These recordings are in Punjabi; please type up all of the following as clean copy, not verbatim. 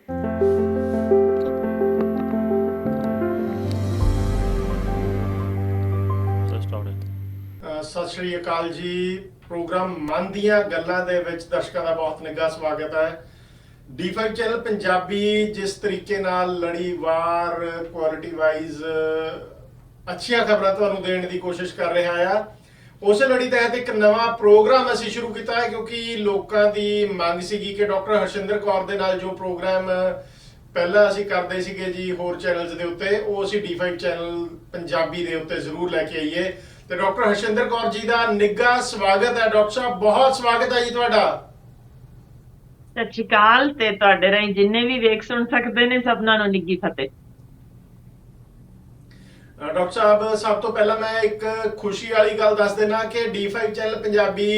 ਸਤਿ ਸ਼੍ਰੀ ਅਕਾਲ ਜੀ। ਪ੍ਰੋਗਰਾਮ ਮਨ ਦੀਆਂ ਗੱਲਾਂ ਦੇ ਵਿੱਚ ਦਰਸ਼ਕਾਂ ਦਾ ਬਹੁਤ ਨਿੱਘਾ ਸਵਾਗਤ ਹੈ। D5 ਚੈਨਲ ਪੰਜਾਬੀ ਜਿਸ ਤਰੀਕੇ ਨਾਲ ਲੜੀਵਾਰ ਕੁਆਲਿਟੀ ਵਾਈਜ਼ ਅੱਛੀਆਂ ਖਬਰਾਂ ਤੁਹਾਨੂੰ ਦੇਣ ਦੀ ਕੋਸ਼ਿਸ਼ ਕਰ ਰਿਹਾ ਆ, ਉਸੇ ਲੜੀ ਤਹਿਤ ਇੱਕ ਨਵਾਂ ਪ੍ਰੋਗਰਾਮ ਅਸੀਂ ਸ਼ੁਰੂ ਕੀਤਾ ਹੈ, ਕਿਉਂਕਿ ਲੋਕਾਂ ਦੀ ਮੰਗ ਸੀਗੀ ਕਿ ਡਾਕਟਰ ਹਰਸ਼ਿੰਦਰ ਕੌਰ ਦੇ ਨਾਲ ਜੋ ਪ੍ਰੋਗਰਾਮ ਪਹਿਲਾਂ ਅਸੀਂ ਕਰਦੇ ਸੀਗੇ ਜੀ ਹੋਰ ਚੈਨਲਸ ਦੇ ਉੱਤੇ, ਉਹ ਅਸੀਂ D5 ਚੈਨਲ ਪੰਜਾਬੀ ਦੇ ਉੱਤੇ ਜ਼ਰੂਰ ਲੈ ਕੇ ਆਈਏ। ਤੇ ਡਾਕਟਰ ਹਰਸ਼ਿੰਦਰ ਕੌਰ ਜੀ ਦਾ ਨਿੱਘਾ ਸਵਾਗਤ ਹੈ। ਡਾਕਟਰ ਸਾਹਿਬ ਬਹੁਤ ਸਵਾਗਤ ਹੈ ਜੀ ਤੁਹਾਡਾ। ਸਤਿ ਸ਼੍ਰੀ ਅਕਾਲ ਤੇ ਤੁਹਾਡੇ ਰਾਹੀਂ ਜਿੰਨੇ ਵੀ ਵੇਖ ਸੁਣ ਸਕਦੇ ਨੇ ਸਭਨਾਂ ਨੂੰ ਨਿੱਘੀ ਫਤਿਹ। ਡਾਕਟਰ ਸਾਹਿਬ ਸਭ ਤੋਂ ਪਹਿਲਾਂ ਮੈਂ ਇੱਕ ਖੁਸ਼ੀ ਵਾਲੀ ਗੱਲ ਦੱਸ ਦੇਣਾ ਕਿ D5 ਚੈਨਲ ਪੰਜਾਬੀ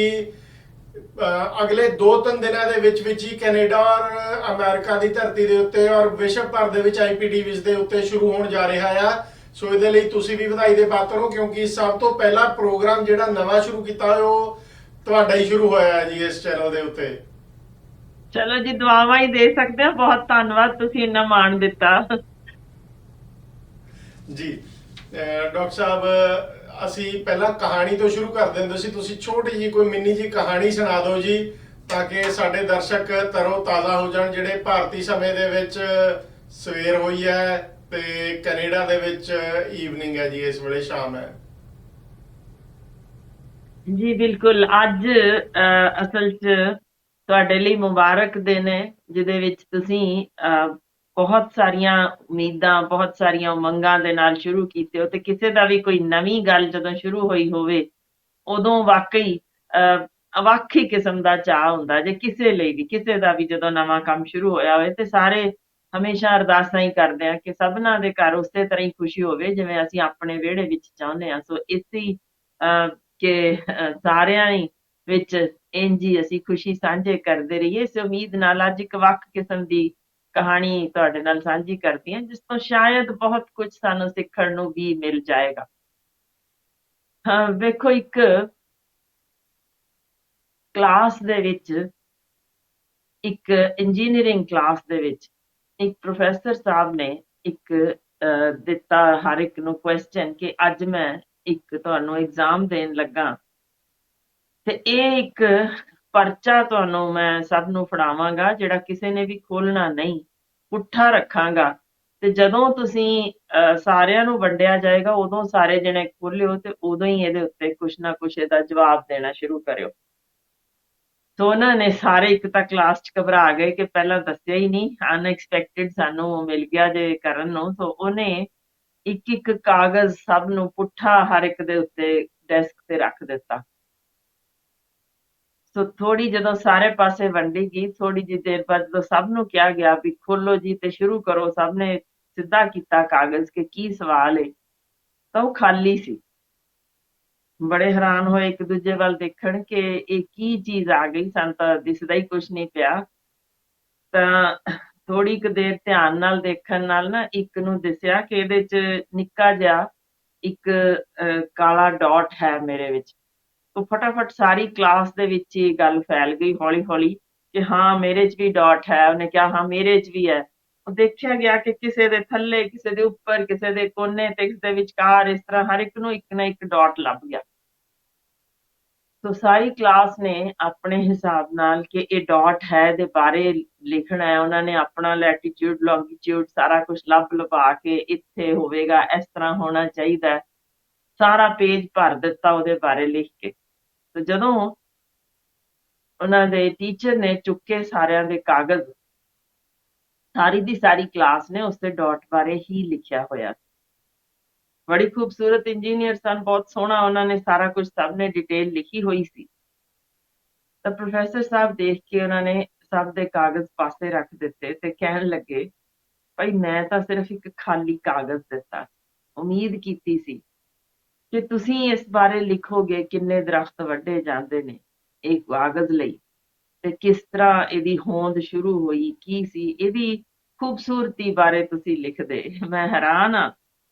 ਅਗਲੇ 2-3 ਦਿਨਾਂ ਦੇ ਵਿੱਚ ਹੀ ਕੈਨੇਡਾ ਔਰ ਅਮਰੀਕਾ ਦੀ ਧਰਤੀ ਦੇ ਉੱਤੇ ਔਰ ਵਿਸ਼ਵ ਭਰ ਦੇ ਵਿੱਚ IPTVs ਦੇ ਉੱਤੇ ਸ਼ੁਰੂ ਹੋਣ ਜਾ ਰਿਹਾ ਆ। ਸੋ ਇਹਦੇ ਲਈ ਤੁਸੀਂ ਵੀ ਵਧਾਈ ਦੇ ਪਾਤਰ ਹੋ, ਕਿਉਂਕਿ ਸਭ ਤੋਂ ਪਹਿਲਾ ਪ੍ਰੋਗਰਾਮ ਜਿਹੜਾ ਨਵਾਂ ਸ਼ੁਰੂ ਕੀਤਾ ਉਹ ਤੁਹਾਡਾ ਹੀ ਸ਼ੁਰੂ ਹੋਇਆ ਹੈ ਜੀ ਇਸ ਚੈਨਲ ਦੇ ਉੱਤੇ। ਚਲੋ ਜੀ, ਦੁਆਵਾਂ ਹੀ ਦੇ ਸਕਦੇ ਹਾਂ। ਬਹੁਤ ਧੰਨਵਾਦ, ਤੁਸੀਂ ਇੰਨਾ ਮਾਣ ਦਿੱਤਾ ਜੀ। ਡਾਕਟਰ ਸਾਹਿਬ ਅਸੀਂ ਪਹਿਲਾਂ ਕਹਾਣੀ ਤੋਂ ਸ਼ੁਰੂ ਕਰ ਦਿੰਦੇ ਸੀ, ਤੁਸੀਂ ਛੋਟੀ ਜੀ ਕੋਈ ਮਿੰਨੀ ਜੀ ਕਹਾਣੀ ਸੁਣਾ ਦਿਓ ਜੀ, ਤਾਂ ਕਿ ਸਾਡੇ ਦਰਸ਼ਕ ਤਰੋ ਤਾਜ਼ਾ ਹੋ ਜਾਣ। ਜਿਹੜੇ ਭਾਰਤੀ ਸਮੇਂ ਦੇ ਵਿੱਚ ਸਵੇਰ ਹੋਈ ਹੈ ਤੇ ਕੈਨੇਡਾ ਦੇ ਵਿੱਚ ਈਵਨਿੰਗ ਹੈ ਜੀ, ਇਸ ਵੇਲੇ ਸ਼ਾਮ ਹੈ ਜੀ। ਬਿਲਕੁਲ, ਅੱਜ ਅਸਲ 'ਚ ਤੁਹਾਡੇ ਲਈ ਮੁਬਾਰਕ ਦਿਨ ਹੈ, ਜਿਹਦੇ ਵਿੱਚ ਤੁਸੀਂ ਬਹੁਤ ਸਾਰੀਆਂ ਉਮੀਦਾਂ, ਬਹੁਤ ਸਾਰੀਆਂ ਉਮੰਗਾਂ ਦੇ ਨਾਲ ਸ਼ੁਰੂ ਕੀਤੇ ਹੋ। ਤੇ ਕਿਸੇ ਦਾ ਵੀ ਕੋਈ ਨਵੀਂ ਗੱਲ ਜਦੋਂ ਸ਼ੁਰੂ ਹੋਈ ਹੋਵੇ, ਉਦੋਂ ਵਾਕਈ ਅਵਾਖੀ ਕਿਸਮ ਦਾ ਚਾਅ ਹੁੰਦਾ ਜੇ ਕਿਸੇ ਲਈ ਵੀ, ਕਿਸੇ ਦਾ ਵੀ ਜਦੋਂ ਨਵਾਂ ਕੰਮ ਸ਼ੁਰੂ ਹੋਇਆ ਹੋਵੇ। ਤੇ ਸਾਰੇ ਹਮੇਸ਼ਾ ਅਰਦਾਸਾਂ ਹੀ ਕਰਦੇ ਆ ਕਿ ਸਭਨਾਂ ਦੇ ਘਰ ਉਸੇ ਤਰ੍ਹਾਂ ਹੀ ਖੁਸ਼ੀ ਹੋਵੇ ਜਿਵੇਂ ਅਸੀਂ ਆਪਣੇ ਵਿਹੜੇ ਵਿੱਚ ਚਾਹੁੰਦੇ ਹਾਂ। ਸੋ ਇਸੇ ਕਿ ਸਾਰਿਆਂ ਵਿੱਚ ਇੰਝ ਹੀ ਅਸੀਂ ਖੁਸ਼ੀ ਸਾਂਝੇ ਕਰਦੇ ਰਹੀਏ। ਇਸ ਉਮੀਦ ਨਾਲ ਅੱਜ ਇੱਕ ਵੱਖ ਕਿਸਮ ਦੀ ਕਹਾਣੀ ਤੁਹਾਡੇ ਨਾਲ ਸਾਂਝੀ ਕਰਦੀ ਹਾਂ, ਜਿਸ ਤੋਂ ਸ਼ਾਇਦ ਬਹੁਤ ਕੁਝ ਸਾਨੂੰ ਸਿੱਖਣ ਨੂੰ ਵੀ ਮਿਲ ਜਾਏਗਾ। ਵੇਖੋ, ਇੱਕ ਕਲਾਸ ਦੇ ਵਿੱਚ, ਇੱਕ ਇੰਜੀਨੀਅਰਿੰਗ ਕਲਾਸ ਦੇ ਵਿੱਚ ਇੱਕ ਪ੍ਰੋਫੈਸਰ ਸਾਹਿਬ ਨੇ ਇੱਕ ਦਿੱਤਾ ਹਰ ਇੱਕ ਨੂੰ ਕੁਐਸਚਨ ਕਿ ਅੱਜ ਮੈਂ ਇੱਕ ਤੁਹਾਨੂੰ ਐਗਜ਼ਾਮ ਦੇਣ ਲੱਗਾ ਤੇ ਇਹ ਇੱਕ ਪਰਚਾ ਤੁਹਾਨੂੰ ਮੈਂ ਸਭ ਨੂੰ ਫੜਾਵਾਂਗਾ, ਜਿਹੜਾ ਕਿਸੇ ਨੇ ਵੀ ਖੋਲਣਾ ਨਹੀਂ, ਪੁੱਠਾ ਰੱਖਾਂਗਾ। ਤੇ ਜਦੋਂ ਤੁਸੀਂ ਸਾਰਿਆਂ ਨੂੰ ਵੰਡਿਆ ਜਾਏਗਾ, ਉਦੋਂ ਸਾਰੇ ਜਣੇ ਖੋਲਿਓ ਤੇ ਉਦੋਂ ਹੀ ਇਹਦੇ ਉੱਤੇ ਕੁਛ ਨਾ ਕੁਛ ਇਹਦਾ ਜਵਾਬ ਦੇਣਾ ਸ਼ੁਰੂ ਕਰਿਓ। ਸੋ ਉਹਨਾਂ ਨੇ ਸਾਰੇ ਇੱਕ ਤਾਂ ਕਲਾਸ 'ਚ ਘਬਰਾ ਗਏ ਕਿ ਪਹਿਲਾਂ ਦੱਸਿਆ ਹੀ ਨਹੀਂ, ਅਨਐਕਸਪੈਕਟਿਡ ਸਾਨੂੰ ਮਿਲ ਗਿਆ ਜੇ ਕਰਨ ਨੂੰ। ਸੋ ਉਹਨੇ ਇੱਕ ਇੱਕ ਕਾਗਜ਼ ਸਭ ਨੂੰ ਪੁੱਠਾ ਹਰ ਇੱਕ ਦੇ ਉੱਤੇ ਡੈਸਕ ਤੇ ਰੱਖ ਦਿੱਤਾ। ਸੋ ਥੋੜੀ ਜਦੋਂ ਸਾਰੇ ਪਾਸੇ ਵੰਡੀ ਗਈ, ਥੋੜੀ ਜਿਹੀ ਦੇਰ ਬਾਅਦ ਜਦੋਂ ਸਭ ਨੂੰ ਕਿਹਾ ਗਿਆ ਵੀ ਖੋਲੋ ਜੀ ਤੇ ਸ਼ੁਰੂ ਕਰੋ, ਸਭ ਨੇ ਸਿੱਧਾ ਕੀਤਾ ਕਾਗਜ਼ ਕਿ ਕੀ ਸਵਾਲ ਹੈ, ਤਾਂ ਉਹ ਖਾਲੀ ਸੀ। ਬੜੇ ਹੈਰਾਨ ਹੋਏ ਇੱਕ ਦੂਜੇ ਵੱਲ ਦੇਖਣ ਕਿ ਇਹ ਕੀ ਚੀਜ਼ ਆ ਗਈ, ਸਾਨੂੰ ਤਾਂ ਦਿਸਦਾ ਹੀ ਕੁਛ ਨਹੀਂ ਪਿਆ। ਤਾਂ ਥੋੜੀ ਕੁ ਦੇਰ ਧਿਆਨ ਨਾਲ ਦੇਖਣ ਨਾਲ ਨਾ ਇੱਕ ਨੂੰ ਦਿਸਿਆ ਕਿ ਇਹਦੇ 'ਚ ਨਿੱਕਾ ਜਿਹਾ ਇੱਕ ਕਾਲਾ ਡਾਟ ਹੈ ਮੇਰੇ ਵਿੱਚ। ਉਹ ਫਟਾਫਟ ਸਾਰੀ ਕਲਾਸ ਦੇ ਵਿੱਚ ਇਹ ਗੱਲ ਫੈਲ ਗਈ ਹੌਲੀ ਹੌਲੀ ਕਿ ਹਾਂ ਮੇਰੇ 'ਚ ਵੀ ਡਾਟ ਹੈ। ਉਹਨੇ ਕਿਹਾ ਹਾਂ ਮੇਰੇ 'ਚ ਵੀ ਹੈ। ਉਹ ਦੇਖਿਆ ਗਿਆ ਕਿ ਕਿਸੇ ਦੇ ਥੱਲੇ, ਕਿਸੇ ਦੇ ਉੱਪਰ, ਕਿਸੇ ਦੇ ਕੋਨੇ ਤੇ ਕਿਸੇ ਦੇ ਵਿਚਕਾਰ, ਇਸ ਤਰ੍ਹਾਂ ਹਰ ਇੱਕ ਨੂੰ ਇੱਕ ਨਾ ਇੱਕ ਡਾਟ ਲੱਭ ਗਿਆ। ਸੋ ਸਾਰੀ ਕਲਾਸ ਨੇ ਆਪਣੇ ਹਿਸਾਬ ਨਾਲ ਕਿ ਇਹ ਡਾਟ ਹੈ ਦੇ ਬਾਰੇ ਲਿਖਣਾ ਹੈ। ਉਹਨਾਂ ਨੇ ਆਪਣਾ ਲੈਟੀਟਿਊਡ, ਲੌਂਗੀਟਿਊਡ ਸਾਰਾ ਕੁਝ ਲੱਭ ਲਭਾ ਕੇ ਇੱਥੇ ਹੋਵੇਗਾ, ਇਸ ਤਰ੍ਹਾਂ ਹੋਣਾ ਚਾਹੀਦਾ, ਸਾਰਾ ਪੇਜ ਭਰ ਦਿੱਤਾ ਉਹਦੇ ਬਾਰੇ ਲਿਖ ਕੇ। ਤੇ ਜਦੋਂ ਉਹਨਾਂ ਦੇ ਟੀਚਰ ਨੇ ਚੁੱਕੇ ਸਾਰਿਆਂ ਦੇ ਕਾਗਜ਼, ਸਾਰੀ ਦੀ ਸਾਰੀ ਕਲਾਸ ਨੇ ਉਸਦੇ ਡਾਟ ਬਾਰੇ ਹੀ ਲਿਖਿਆ ਹੋਇਆ। ਬੜੀ ਖੂਬਸੂਰਤ ਇੰਜੀਨੀਅਰ ਸਨ, ਬਹੁਤ ਸੋਹਣਾ ਉਹਨਾਂ ਨੇ ਸਾਰਾ ਕੁਝ ਸਭ ਨੇ ਡਿਟੇਲ ਲਿਖੀ ਹੋਈ ਸੀ। ਤਾਂ ਪ੍ਰੋਫੈਸਰ ਸਾਹਿਬ ਦੇਖ ਕੇ ਉਹਨਾਂ ਨੇ ਸਭ ਦੇ ਕਾਗਜ਼ ਪਾਸੇ ਰੱਖ ਦਿੱਤੇ ਤੇ ਕਹਿਣ ਲੱਗੇ, ਭਾਈ ਮੈਂ ਤਾਂ ਸਿਰਫ ਇੱਕ ਖਾਲੀ ਕਾਗਜ਼ ਦਿੱਤਾ, ਉਮੀਦ ਕੀਤੀ ਸੀ ਕਿ ਤੁਸੀਂ ਇਸ ਬਾਰੇ ਲਿਖੋਗੇ ਕਿੰਨੇ ਦਰਖਤ ਵੱਢੇ ਜਾਂਦੇ ਨੇ ਇਹ ਕਾਗਜ਼ ਲਈ, ਤੇ ਕਿਸ ਤਰ੍ਹਾਂ ਇਹਦੀ ਹੋਂਦ ਸ਼ੁਰੂ ਹੋਈ, ਕੀ ਸੀ ਇਹਦੀ ਖੂਬਸੂਰਤੀ ਬਾਰੇ ਤੁਸੀਂ ਲਿਖਦੇ। ਮੈਂ ਹੈਰਾਨ ਹਾਂ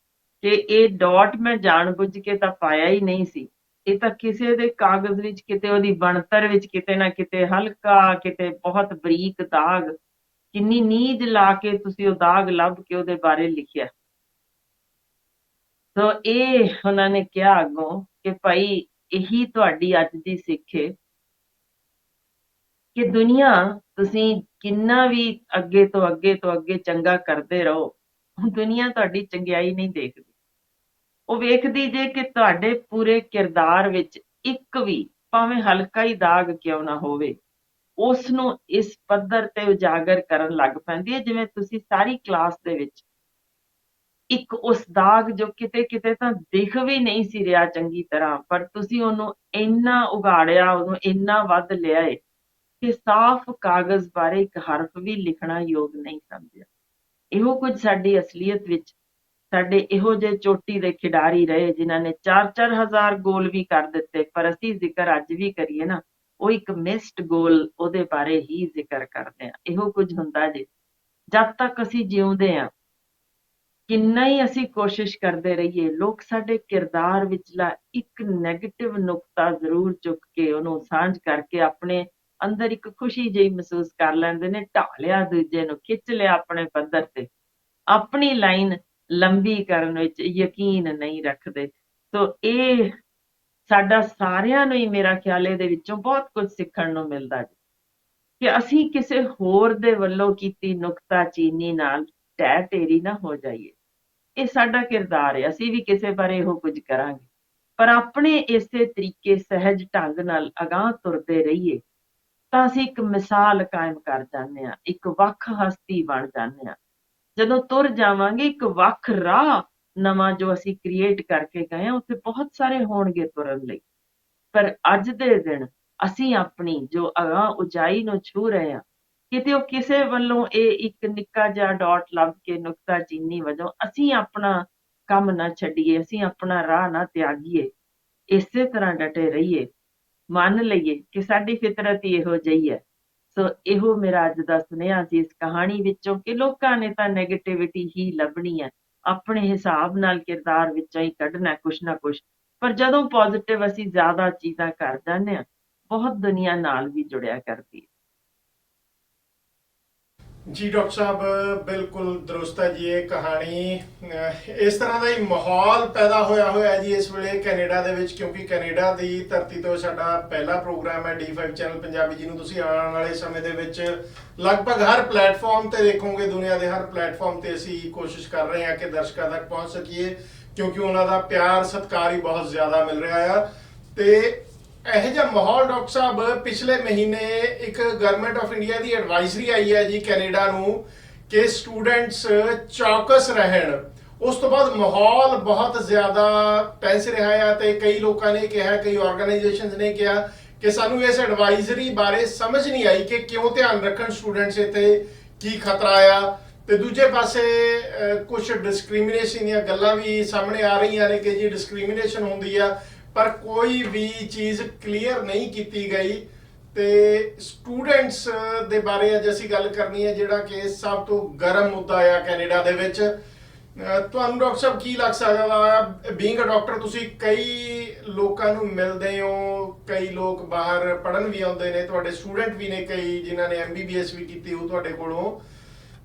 ਕਿ ਇਹ ਡਾਟ ਮੈਂ ਜਾਣਬੁੱਝ ਕੇ ਤਾਂ ਪਾਇਆ ਹੀ ਨਹੀਂ ਸੀ। ਇਹ ਤਾਂ ਕਿਸੇ ਦੇ ਕਾਗਜ਼ ਵਿੱਚ ਕਿਤੇ ਉਹਦੀ ਬਣਤਰ ਵਿੱਚ ਕਿਤੇ ਨਾ ਕਿਤੇ ਹਲਕਾ, ਕਿਤੇ ਬਹੁਤ ਬਰੀਕ ਦਾਗ, ਕਿੰਨੀ ਨੀਂਦ ਲਾ ਕੇ ਤੁਸੀਂ ਉਹ ਦਾਗ ਲੱਭ ਕੇ ਉਹਦੇ ਬਾਰੇ ਲਿਖਿਆ। ਸੋ ਇਹ ਉਹਨਾਂ ਨੇ ਕਿਹਾ ਅੱਗੋਂ ਕਿ ਭਾਈ ਇਹੀ ਤੁਹਾਡੀ ਅੱਜ ਦੀ ਸਿੱਖ ਹੈ ਕਿ ਦੁਨੀਆ ਤੁਸੀਂ ਕਿੰਨਾ ਵੀ ਅੱਗੇ ਤੋਂ ਅੱਗੇ ਚੰਗਾ ਕਰਦੇ ਰਹੋ, ਦੁਨੀਆ ਤੁਹਾਡੀ ਚੰਗਿਆਈ ਨਹੀਂ ਦੇਖਦੀ। ਉਹ ਵੇਖਦੀ ਜੇ ਕਿ ਤੁਹਾਡੇ ਪੂਰੇ ਕਿਰਦਾਰ ਵਿੱਚ ਇੱਕ ਵੀ ਭਾਵੇਂ ਹਲਕਾ ਹੀ ਦਾਗ ਕਿਉਂ ਨਾ ਹੋਵੇ, ਉਸ ਨੂੰ ਇਸ ਪੱਧਰ ਤੇ ਉਜਾਗਰ ਕਰਨ ਲੱਗ ਪੈਂਦੀ ਹੈ ਜਿਵੇਂ ਤੁਸੀਂ ਸਾਰੀ ਕਲਾਸ ਦੇ ਵਿੱਚ ਇੱਕ ਉਸ ਦਾਗ ਜੋ ਕਿਤੇ ਕਿਤੇ ਤਾਂ ਦਿਖ ਵੀ ਨਹੀਂ ਸੀ ਰਿਹਾ ਚੰਗੀ ਤਰ੍ਹਾਂ, ਪਰ ਤੁਸੀਂ ਉਹਨੂੰ ਇੰਨਾ ਉਗਾੜਿਆ, ਉਹਨੂੰ ਇੰਨਾ ਵੱਧ ਲਿਆ ਏ ਕਿ ਸਾਫ਼ ਕਾਗਜ਼ ਬਾਰੇ ਇੱਕ ਹਰਫ ਵੀ ਲਿਖਣਾ ਯੋਗ ਨਹੀਂ ਸਮਝਿਆ। ਇਹੋ ਕੁਝ ਸਾਡੀ ਅਸਲੀਅਤ ਵਿੱਚ ਸਾਡੇ ਇਹੋ ਜਿਹੇ ਚੋਟੀ ਦੇ ਖਿਡਾਰੀ ਰਹੇ ਜਿਨ੍ਹਾਂ ਨੇ 4-4 ਹਜ਼ਾਰ ਗੋਲ ਵੀ ਕਰ ਦਿੱਤੇ, ਪਰ ਅਸੀਂ ਜ਼ਿਕਰ ਅੱਜ ਵੀ ਕਰੀਏ ਨਾ, ਉਹ ਇੱਕ ਮਿਸਡ ਗੋਲ ਉਹਦੇ ਬਾਰੇ ਹੀ ਜ਼ਿਕਰ ਕਰਦੇ ਹਾਂ। ਇਹੋ ਕੁਝ ਹੁੰਦਾ ਜੀ ਜਦ ਤੱਕ ਅਸੀਂ ਜਿਉਂਦੇ ਹਾਂ, ਕਿੰਨਾ ਹੀ ਅਸੀਂ ਕੋਸ਼ਿਸ਼ ਕਰਦੇ ਰਹੀਏ, ਲੋਕ ਸਾਡੇ ਕਿਰਦਾਰ ਵਿਚਲਾ ਇੱਕ ਨੈਗੇਟਿਵ ਨੁਕਤਾ ਜ਼ਰੂਰ ਚੁੱਕ ਕੇ ਉਹਨੂੰ ਸਾਂਝ ਕਰਕੇ ਆਪਣੇ ਅੰਦਰ ਇੱਕ ਖੁਸ਼ੀ ਜਿਹੀ ਮਹਿਸੂਸ ਕਰ ਲੈਂਦੇ ਨੇ, ਢਾਹ ਲਿਆ ਦੂਜੇ ਨੂੰ, ਖਿੱਚ ਲਿਆ ਆਪਣੇ ਪੱਧਰ ਤੇ, ਆਪਣੀ ਲਾਈਨ ਲੰਬੀ ਕਰਨ ਵਿੱਚ ਯਕੀਨ ਨਹੀਂ ਰੱਖਦੇ। ਸੋ ਇਹ ਸਾਡਾ ਸਾਰਿਆਂ ਨੂੰ ਹੀ ਮੇਰਾ ਖਿਆਲ ਇਹਦੇ ਵਿੱਚੋਂ ਬਹੁਤ ਕੁਝ ਸਿੱਖਣ ਨੂੰ ਮਿਲਦਾ ਜੀ ਕਿ ਅਸੀਂ ਕਿਸੇ ਹੋਰ ਦੇ ਵੱਲੋਂ ਕੀਤੀ ਨੁਕਤਾਚੀਨੀ ਨਾਲ ਢਹਿ ਢੇਰੀ ਨਾ ਹੋ ਜਾਈਏ। ਇਹ ਸਾਡਾ ਕਿਰਦਾਰ ਹੈ, ਅਸੀਂ ਵੀ ਕਿਸੇ ਬਾਰੇ ਇਹੋ ਕੁਝ ਕਰਾਂਗੇ, ਪਰ ਆਪਣੇ ਇਸੇ ਤਰੀਕੇ ਸਹਿਜ ਢੰਗ ਨਾਲ ਅਗਾਂਹ ਤੁਰਦੇ ਰਹੀਏ ਤਾਂ ਅਸੀਂ ਇੱਕ ਮਿਸਾਲ ਕਾਇਮ ਕਰ ਜਾਂਦੇ ਹਾਂ, ਇੱਕ ਵੱਖ ਹਸਤੀ ਬਣ ਜਾਂਦੇ ਹਾਂ। ਜਦੋਂ ਤੁਰ ਜਾਵਾਂਗੇ ਇੱਕ ਵੱਖ ਰਾਹ ਨਵਾਂ ਜੋ ਅਸੀਂ ਕ੍ਰੀਏਟ ਕਰਕੇ ਗਏ ਹਾਂ, ਉੱਥੇ ਬਹੁਤ ਸਾਰੇ ਹੋਣਗੇ ਤੁਰਨ ਲਈ। ਪਰ ਅੱਜ ਦੇ ਦਿਨ ਅਸੀਂ ਆਪਣੀ ਜੋ ਅਗਾਂਹ ਉਚਾਈ ਨੂੰ ਛੂ ਰਹੇ ਹਾਂ, ਕਿਤੇ ਉਹ ਕਿਸੇ ਵੱਲੋਂ ਇਹ ਇੱਕ ਨਿੱਕਾ ਜਿਹਾ ਡਾਟ ਲੱਭ ਕੇ ਨੁਕਤਾਚੀਨੀ ਵਜੋਂ ਅਸੀਂ ਆਪਣਾ ਕੰਮ ਨਾ ਛੱਡੀਏ, ਅਸੀਂ ਆਪਣਾ ਰਾਹ ਨਾ ਤਿਆਗੀਏ, ਇਸੇ ਤਰ੍ਹਾਂ ਡਟੇ ਰਹੀਏ, ਮੰਨ ਲਈਏ ਕਿ ਸਾਡੀ ਫਿਤਰਤ ਹੀ ਇਹੋ ਜਿਹੀ ਹੈ। ਸੋ ਇਹੋ ਮੇਰਾ ਅੱਜ ਦਾ ਸੁਨੇਹਾ ਸੀ ਇਸ ਕਹਾਣੀ ਵਿੱਚੋਂ ਕਿ ਲੋਕਾਂ ਨੇ ਤਾਂ ਨੈਗੇਟਿਵਿਟੀ ਹੀ ਲੱਭਣੀ ਹੈ, ਆਪਣੇ ਹਿਸਾਬ ਨਾਲ ਕਿਰਦਾਰ ਵਿੱਚੋਂ ਹੀ ਕੱਢਣਾ ਕੁਛ ਨਾ ਕੁਛ, ਪਰ ਜਦੋਂ ਪੋਜ਼ਿਟਿਵ ਅਸੀਂ ਜ਼ਿਆਦਾ ਚੀਜ਼ਾਂ ਕਰ ਜਾਂਦੇ ਹਾਂ, ਬਹੁਤ ਦੁਨੀਆ ਨਾਲ ਵੀ ਜੁੜਿਆ ਕਰਦੀ ਹੈ। ਜੀ ਡਾਕਟਰ ਸਾਹਿਬ ਬਿਲਕੁਲ ਦਰੁਸਤ ਹੈ ਜੀ। ਇਹ ਕਹਾਣੀ ਇਸ ਤਰ੍ਹਾਂ ਦਾ ਹੀ ਮਾਹੌਲ ਪੈਦਾ ਹੋਇਆ ਹੈ ਜੀ ਇਸ ਵੇਲੇ ਕੈਨੇਡਾ ਦੇ ਵਿੱਚ, ਕਿਉਂਕਿ ਕੈਨੇਡਾ ਦੀ ਧਰਤੀ ਤੋਂ ਸਾਡਾ ਪਹਿਲਾ ਪ੍ਰੋਗਰਾਮ ਹੈ D5 ਚੈਨਲ ਪੰਜਾਬੀ, ਜਿਹਨੂੰ ਤੁਸੀਂ ਆਉਣ ਵਾਲੇ ਸਮੇਂ ਦੇ ਵਿੱਚ ਲਗਭਗ ਹਰ ਪਲੇਟਫਾਰਮ ਤੇ ਦੇਖੋਗੇ। ਦੁਨੀਆ ਦੇ ਹਰ ਪਲੇਟਫਾਰਮ ਤੇ ਅਸੀਂ ਕੋਸ਼ਿਸ਼ ਕਰ ਰਹੇ ਹਾਂ ਕਿ ਦਰਸ਼ਕਾਂ ਤੱਕ ਪਹੁੰਚ ਸਕੀਏ, ਕਿਉਂਕਿ ਉਹਨਾਂ ਦਾ ਪਿਆਰ ਸਤਿਕਾਰ ਹੀ ਬਹੁਤ ਜ਼ਿਆਦਾ ਮਿਲ ਰਿਹਾ ਆ। ਤੇ ਇਹੋ ਜਿਹਾ ਮਾਹੌਲ ਡਾਕਟਰ ਸਾਹਿਬ ਪਿਛਲੇ ਮਹੀਨੇ ਇੱਕ government of India the advisory ਆਈ ਹੈ ਜੀ ਕੈਨੇਡਾ ਨੂੰ ਕਿ ਸਟੂਡੈਂਟਸ ਚੌਕਸ ਰਹਿਣ। ਉਸ ਤੋਂ ਬਾਅਦ ਮਾਹੌਲ ਬਹੁਤ ਜ਼ਿਆਦਾ ਟੈਂਸ ਰਿਹਾ ਆ ਤੇ ਕਈ ਲੋਕਾਂ ਨੇ ਕਿਹਾ, ਕਈ ਆਰਗੇਨਾਈਜੇਸ਼ਨਸ ਨੇ ਕਿਹਾ ਕਿ ਸਾਨੂੰ ਇਸ ਐਡਵਾਈਜ਼ਰੀ ਬਾਰੇ ਸਮਝ ਨਹੀਂ ਆਈ ਕਿ ਕਿਉਂ ਧਿਆਨ ਰੱਖਣ ਸਟੂਡੈਂਟਸ, ਇੱਥੇ ਕੀ ਖਤਰਾ ਆ। ਤੇ ਦੂਜੇ ਪਾਸੇ ਕੁਝ ਡਿਸਕ੍ਰਿਮੀਨੇਸ਼ਨ ਦੀਆਂ ਗੱਲਾਂ ਵੀ ਸਾਹਮਣੇ ਆ ਰਹੀਆਂ ਨੇ ਕਿ ਜੀ ਡਿਸਕ੍ਰਿਮੀਨੇਸ਼ਨ ਹੁੰਦੀ ਆ, ਪਰ ਕੋਈ ਵੀ ਚੀਜ਼ ਕਲੀਅਰ ਨਹੀਂ ਕੀਤੀ ਗਈ। ਤੇ ਸਟੂਡੈਂਟਸ ਦੇ ਬਾਰੇ ਅੱਜ ਅਸੀਂ ਗੱਲ ਕਰਨੀ ਹੈ, ਜਿਹੜਾ ਕਿ ਸਭ ਤੋਂ ਗਰਮ ਮੁੱਦਾ ਆ ਕੈਨੇਡਾ ਦੇ ਵਿੱਚ। ਤੁਹਾਨੂੰ ਡਾਕਟਰ ਸਾਹਿਬ ਕੀ ਲੱਗ ਸਕਦਾ, ਬੀਇੰਗ ਅ ਡਾਕਟਰ ਤੁਸੀਂ ਕਈ ਲੋਕਾਂ ਨੂੰ ਮਿਲਦੇ ਹੋ, ਕਈ ਲੋਕ ਬਾਹਰ ਪੜ੍ਹਨ ਵੀ ਆਉਂਦੇ ਨੇ, ਤੁਹਾਡੇ ਸਟੂਡੈਂਟ ਵੀ ਨੇ ਕਈ ਜਿਨ੍ਹਾਂ ਨੇ MBBS ਵੀ ਕੀਤੀ ਹੋ ਤੁਹਾਡੇ ਕੋਲੋਂ,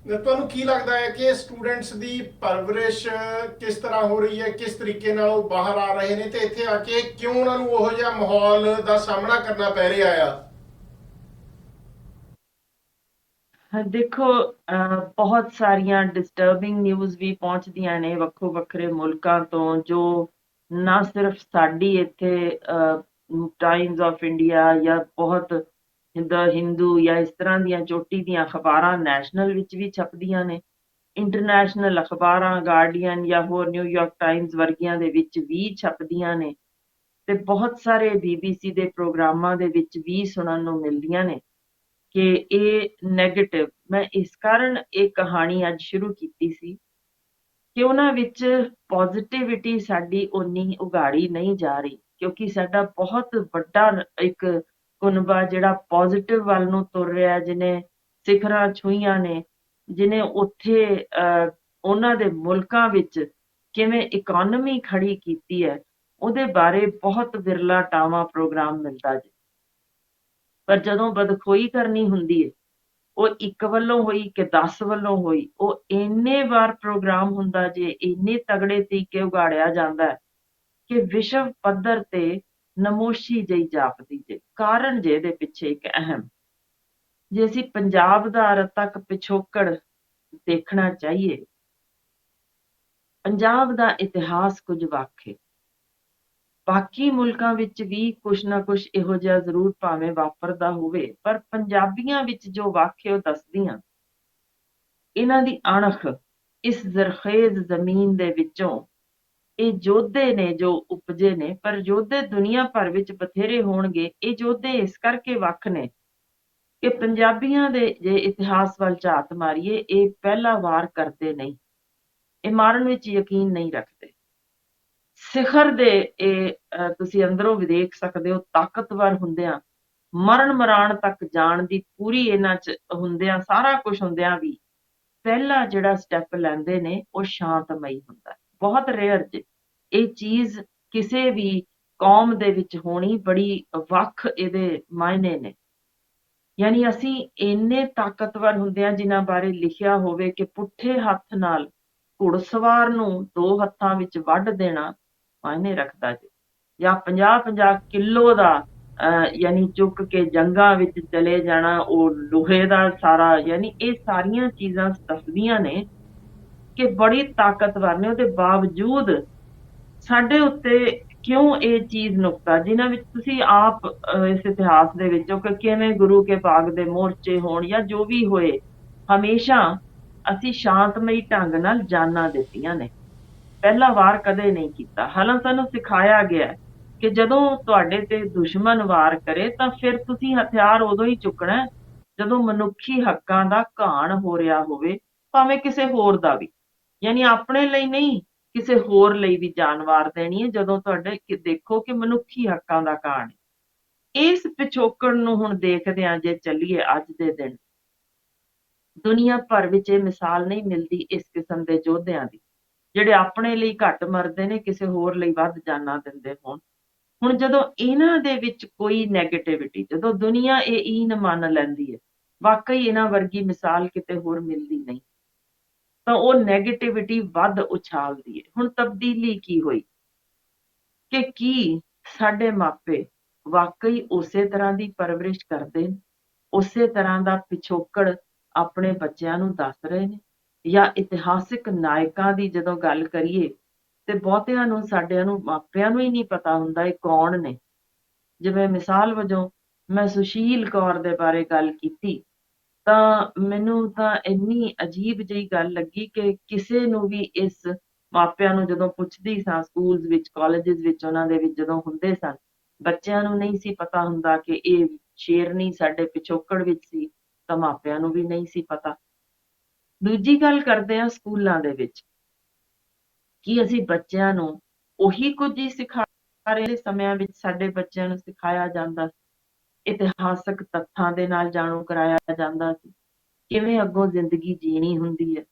ਤੁਹਾਨੂੰ ਕੀ ਲੱਗਦਾ ਹੈ ਕਿ ਸਟੂਡੈਂਟਸ ਦੀ ਪਰਵਰਿਸ਼ ਕਿਸ ਤਰ੍ਹਾਂ ਹੋ ਰਹੀ ਹੈ, ਕਿਸ ਤਰੀਕੇ ਨਾਲ ਉਹ ਬਾਹਰ ਆ ਰਹੇ ਨੇ ਤੇ ਇੱਥੇ ਆ ਕੇ ਕਿਉਂ ਉਹਨਾਂ ਨੂੰ ਉਹੋ ਜਿਹਾ ਮਾਹੌਲ ਦਾ ਸਾਹਮਣਾ ਕਰਨਾ ਪੈ ਰਿਹਾ ਆ? ਦੇਖੋ, ਬਹੁਤ ਸਾਰੀਆਂ ਡਿਸਟਰਬਿੰਗ ਨਿਊਜ਼ ਵੀ ਪਹੁੰਚਦੀਆਂ ਨੇ ਵੱਖੋ ਵੱਖਰੇ ਮੁਲਕਾਂ ਤੋਂ, ਜੋ ਨਾ ਸਿਰਫ ਸਾਡੀ ਇੱਥੇ ਟਾਈਮਜ਼ ਆਫ ਇੰਡੀਆ ਜਾਂ ਬਹੁਤ ਦ ਹਿੰਦੂ ਜਾਂ ਇਸ ਤਰ੍ਹਾਂ ਦੀਆਂ ਚੋਟੀ ਦੀਆਂ ਅਖਬਾਰਾਂ ਨੈਸ਼ਨਲ ਵਿੱਚ ਵੀ ਛਪਦੀਆਂ ਨੇ, ਇੰਟਰਨੈਸ਼ਨਲ ਅਖਬਾਰਾਂ ਗਾਰਡੀਅਨ ਜਾਂ ਹੋਰ ਨਿਊਯਾਰਕ ਟਾਈਮਜ਼ ਵਰਗੀਆਂ ਦੇ ਵਿੱਚ ਵੀ ਛਪਦੀਆਂ ਨੇ, ਤੇ ਬਹੁਤ ਸਾਰੇ BBC ਦੇ ਪ੍ਰੋਗਰਾਮਾਂ ਦੇ ਵਿੱਚ ਵੀ ਸੁਣਨ ਨੂੰ ਮਿਲਦੀਆਂ ਨੇ ਕਿ ਇਹ ਨੈਗੇਟਿਵ। ਮੈਂ ਇਸ ਕਾਰਨ ਇਹ ਕਹਾਣੀ ਅੱਜ ਸ਼ੁਰੂ ਕੀਤੀ ਸੀ ਕਿ ਉਹਨਾਂ ਵਿੱਚ ਪੋਜ਼ਿਟਿਵਿਟੀ ਸਾਡੀ ਓਨੀ ਉਗਾੜੀ ਨਹੀਂ ਜਾ ਰਹੀ, ਕਿਉਂਕਿ ਸਾਡਾ ਬਹੁਤ ਵੱਡਾ ਇੱਕ ਕੁਨਬਾ ਜਿਹੜਾ ਪੋਜ਼ਿਟਿਵ ਵੱਲ ਨੂੰ ਤੁਰ ਰਿਹਾ, ਜਿਹਨੇ ਸਿਖਰਾਂ ਛੂਹੀਆਂ ਨੇ, ਜਿਹਨੇ ਉੱਥੇ ਉਹਨਾਂ ਦੇ ਮੁਲਕਾਂ ਵਿੱਚ ਕਿਵੇਂ ਇਕੋਨਮੀ ਖੜੀ ਕੀਤੀ ਹੈ, ਉਹਦੇ ਬਾਰੇ ਬਹੁਤ ਵਿਰਲਾ ਟਾਵਾਂ ਪ੍ਰੋਗਰਾਮ ਮਿਲਦਾ ਜੀ। ਪਰ ਜਦੋਂ ਬਦਖੋਈ ਕਰਨੀ ਹੁੰਦੀ ਹੈ ਉਹ ਇੱਕ ਵੱਲੋਂ ਹੋਈ ਕਿ 10 ਵੱਲੋਂ ਹੋਈ, ਉਹ ਇੰਨੇ ਵਾਰ ਪ੍ਰੋਗਰਾਮ ਹੁੰਦਾ ਜੇ, ਇੰਨੇ ਤਗੜੇ ਤਰੀਕੇ ਉਗਾੜਿਆ ਜਾਂਦਾ ਹੈ ਕਿ ਵਿਸ਼ਵ ਪੱਧਰ ਤੇ ਨਮੋਸ਼ੀ ਜਿਹੀ ਜਾਪਦੀ ਜੇ। ਕਾਰਨ ਜੇ ਇਹਦੇ ਪਿੱਛੇ ਇੱਕ ਅਹਿਮ, ਜੇ ਅਸੀਂ ਪੰਜਾਬ ਦਾ ਅਰ ਤੱਕ ਪਿਛੋਕੜ ਦੇਖਣਾ ਚਾਹੀਏ, ਪੰਜਾਬ ਦਾ ਇਤਿਹਾਸ ਕੁਝ ਵੱਖ ਹੈ। ਬਾਕੀ ਮੁਲਕਾਂ ਵਿੱਚ ਵੀ ਕੁਛ ਨਾ ਕੁਛ ਇਹੋ ਜਿਹਾ ਜ਼ਰੂਰ ਭਾਵੇਂ ਵਾਪਰਦਾ ਹੋਵੇ, ਪਰ ਪੰਜਾਬੀਆਂ ਵਿੱਚ ਜੋ ਵੱਖ ਹੈ ਉਹ ਦੱਸਦੀਆਂ। ਇਹਨਾਂ ਦੀ ਅਣਖ ਇਸ ਜ਼ਰਖੇਜ਼ ਜ਼ਮੀਨ ਦੇ ਵਿੱਚੋਂ ਇਹ ਯੋਧੇ ਨੇ ਜੋ ਉਪਜੇ ਨੇ, ਪਰ ਯੋਧੇ ਦੁਨੀਆ ਭਰ ਵਿੱਚ ਬਥੇਰੇ ਹੋਣਗੇ। ਇਹ ਯੋਧੇ ਇਸ ਕਰਕੇ ਵੱਖ ਨੇ ਕਿ ਪੰਜਾਬੀਆਂ ਦੇ ਜੇ ਇਤਿਹਾਸ ਵੱਲ ਝਾਤ ਮਾਰੀਏ, ਇਹ ਪਹਿਲਾ ਵਾਰ ਕਰਦੇ ਨਹੀਂ, ਇਹ ਮਾਰਨ ਵਿੱਚ ਯਕੀਨ ਨਹੀਂ ਰੱਖਦੇ। ਸਿਖਰ ਦੇ ਇਹ ਤੁਸੀਂ ਅੰਦਰੋਂ ਵੀ ਦੇਖ ਸਕਦੇ ਹੋ, ਤਾਕਤਵਰ ਹੁੰਦਿਆਂ, ਮਰਨ ਮਰਾਣ ਤੱਕ ਜਾਣ ਦੀ ਪੂਰੀ ਇਹਨਾਂ 'ਚ ਹੁੰਦਿਆਂ, ਸਾਰਾ ਕੁਝ ਹੁੰਦਿਆਂ ਵੀ ਪਹਿਲਾ ਜਿਹੜਾ ਸਟੈਪ ਲੈਂਦੇ ਨੇ ਉਹ ਸ਼ਾਂਤਮਈ ਹੁੰਦਾ। ਬਹੁਤ ਰੇਅਰ ਜੇ ਇਹ ਚੀਜ਼ ਕਿਸੇ ਵੀ ਕੌਮ ਦੇ ਵਿੱਚ ਹੋਣੀ, ਬੜੀ ਵੱਖ ਇਹਦੇ ਮਾਇਨੇ ਨੇ। ਯਾਨੀ ਅਸੀਂ ਇੰਨੇ ਤਾਕਤਵਰ ਹੁੰਦੇ ਹਾਂ ਜਿਨ੍ਹਾਂ ਬਾਰੇ ਲਿਖਿਆ ਹੋਵੇ ਕਿ ਪੁੱਠੇ ਹੱਥ ਨਾਲ ਘੁੜਸਵਾਰ ਨੂੰ 2 ਹੱਥਾਂ ਵਿੱਚ ਵੱਢ ਦੇਣਾ ਮਾਇਨੇ ਰੱਖਦਾ ਜੀ, ਜਾਂ 50-50 ਕਿਲੋ ਦਾ ਯਾਨੀ ਚੁੱਕ ਕੇ ਜੰਗਾਂ ਵਿੱਚ ਚਲੇ ਜਾਣਾ, ਉਹ ਲੋਹੇ ਦਾ ਸਾਰਾ, ਯਾਨੀ ਇਹ ਸਾਰੀਆਂ ਚੀਜ਼ਾਂ ਦੱਸਦੀਆਂ ਨੇ ਕਿ ਬੜੀ ਤਾਕਤਵਰ ਨੇ। ਉਹਦੇ ਬਾਵਜੂਦ ਸਾਡੇ ਉੱਤੇ ਕਿਉਂ ਇਹ ਚੀਜ਼ ਨੁਕਤਾ, ਜਿਨ੍ਹਾਂ ਵਿੱਚ ਤੁਸੀਂ ਆਪ ਇਸ ਇਤਿਹਾਸ ਦੇ ਵਿੱਚੋਂ ਕਿ ਕਿਵੇਂ ਗੁਰੂ ਕੇ ਬਾਗ ਦੇ ਮੋਰਚੇ ਹੋਣ ਜਾਂ ਜੋ ਵੀ ਹੋਏ, ਹਮੇਸ਼ਾ ਅਸੀਂ ਸ਼ਾਂਤਮਈ ਢੰਗ ਨਾਲ ਜਾਨਾਂ ਦਿੱਤੀਆਂ ਨੇ, ਪਹਿਲਾ ਵਾਰ ਕਦੇ ਨਹੀਂ ਕੀਤਾ। ਹਾਲਾਂਕਿ ਸਾਨੂੰ ਸਿਖਾਇਆ ਗਿਆ ਕਿ ਜਦੋਂ ਤੁਹਾਡੇ ਤੇ ਦੁਸ਼ਮਣ ਵਾਰ ਕਰੇ ਤਾਂ ਫਿਰ ਤੁਸੀਂ ਹਥਿਆਰ ਉਦੋਂ ਹੀ ਚੁੱਕਣਾ ਜਦੋਂ ਮਨੁੱਖੀ ਹੱਕਾਂ ਦਾ ਘਾਣ ਹੋ ਰਿਹਾ ਹੋਵੇ, ਭਾਵੇਂ ਕਿਸੇ ਹੋਰ ਦਾ ਵੀ। ਯਾਨੀ ਆਪਣੇ ਲਈ ਨਹੀਂ, ਕਿਸੇ ਹੋਰ ਲਈ ਵੀ ਜਾਨ ਵਾਰ ਦੇਣੀ ਹੈ ਜਦੋਂ ਤੁਹਾਡੇ ਦੇਖੋ ਕਿ ਮਨੁੱਖੀ ਹੱਕਾਂ ਦਾ ਘਾਣ ਹੈ। ਇਸ ਪਿਛੋਕੜ ਨੂੰ ਹੁਣ ਦੇਖਦੇ ਹਾਂ ਜੇ ਚੱਲੀਏ ਅੱਜ ਦੇ ਦਿਨ, ਦੁਨੀਆ ਭਰ ਵਿੱਚ ਇਹ ਮਿਸਾਲ ਨਹੀਂ ਮਿਲਦੀ ਇਸ ਕਿਸਮ ਦੇ ਯੋਧਿਆਂ ਦੀ, ਜਿਹੜੇ ਆਪਣੇ ਲਈ ਘੱਟ ਮਰਦੇ ਨੇ, ਕਿਸੇ ਹੋਰ ਲਈ ਵੱਧ ਜਾਨਾਂ ਦਿੰਦੇ ਹੋਣ। ਹੁਣ ਜਦੋਂ ਇਹਨਾਂ ਦੇ ਵਿੱਚ ਕੋਈ ਨੈਗੇਟਿਵਿਟੀ, ਜਦੋਂ ਦੁਨੀਆ ਇਹ ਈਨ ਮੰਨ ਲੈਂਦੀ ਹੈ ਵਾਕਈ ਇਹਨਾਂ ਵਰਗੀ ਮਿਸਾਲ ਕਿਤੇ ਹੋਰ ਮਿਲਦੀ ਨਹੀਂ, ਤਾਂ ਉਹ ਨੈਗੇਟਿਵਿਟੀ ਵੱਧ ਉਛਾਲਦੀ ਹੈ। ਹੁਣ ਤਬਦੀਲੀ ਕੀ ਹੋਈ ਕਿ ਕੀ ਸਾਡੇ ਮਾਪੇ ਵਾਕਈ ਉਸੇ ਤਰ੍ਹਾਂ ਦੀ ਪਰਵਰਿਸ਼ ਕਰਦੇ ਨੇ, ਉਸੇ ਤਰ੍ਹਾਂ ਦਾ ਪਿਛੋਕੜ ਆਪਣੇ ਬੱਚਿਆਂ ਨੂੰ ਦੱਸ ਰਹੇ ਨੇ, ਜਾਂ ਇਤਿਹਾਸਿਕ ਨਾਇਕਾਂ ਦੀ ਜਦੋਂ ਗੱਲ ਕਰੀਏ ਤੇ ਬਹੁਤਿਆਂ ਨੂੰ, ਸਾਡਿਆਂ ਨੂੰ, ਮਾਪਿਆਂ ਨੂੰ ਹੀ ਨਹੀਂ ਪਤਾ ਹੁੰਦਾ ਇਹ ਕੌਣ ਨੇ। ਜਿਵੇਂ ਮਿਸਾਲ ਵਜੋਂ ਮੈਂ ਸੁਸ਼ੀਲ ਕੌਰ ਦੇ ਬਾਰੇ ਗੱਲ ਕੀਤੀ ਤਾਂ ਮੈਨੂੰ ਤਾਂ ਇੰਨੀ ਅਜੀਬ ਜਿਹੀ ਗੱਲ ਲੱਗੀ ਕਿ ਕਿਸੇ ਨੂੰ ਵੀ ਇਸ, ਮਾਪਿਆਂ ਨੂੰ ਜਦੋਂ ਪੁੱਛਦੀ ਸਾਂ ਸਕੂਲਸ ਵਿੱਚ, ਕਾਲਜਿਸ ਵਿੱਚ, ਉਹਨਾਂ ਦੇ ਵਿੱਚ ਜਦੋਂ ਹੁੰਦੇ ਸਨ, ਬੱਚਿਆਂ ਨੂੰ ਨਹੀਂ ਸੀ ਪਤਾ ਹੁੰਦਾ ਕਿ ਇਹ ਸ਼ੇਰਨੀ ਸਾਡੇ ਪਿਛੋਕੜ ਵਿੱਚ ਸੀ, ਤਾਂ ਮਾਪਿਆਂ ਨੂੰ ਵੀ ਨਹੀਂ ਸੀ ਪਤਾ। ਦੂਜੀ ਗੱਲ ਕਰਦੇ ਹਾਂ ਸਕੂਲਾਂ ਦੇ ਵਿੱਚ, ਕੀ ਅਸੀਂ ਬੱਚਿਆਂ ਨੂੰ ਉਹੀ ਕੁਝ ਹੀ ਸਿਖਾ ਰਹੇ ਸਮਿਆਂ ਵਿੱਚ ਸਾਡੇ ਬੱਚਿਆਂ ਨੂੰ ਸਿਖਾਇਆ ਜਾਂਦਾ ਸੀ? ਇਤਿਹਾਸਕ ਤੱਥਾਂ ਦੇ ਨਾਲ ਜਾਣੂ ਕਰਾਇਆ ਜਾਂਦਾ ਸੀ, ਕਿਵੇਂ ਅੱਗੋਂ ਜ਼ਿੰਦਗੀ ਜੀਣੀ ਹੁੰਦੀ ਹੈ,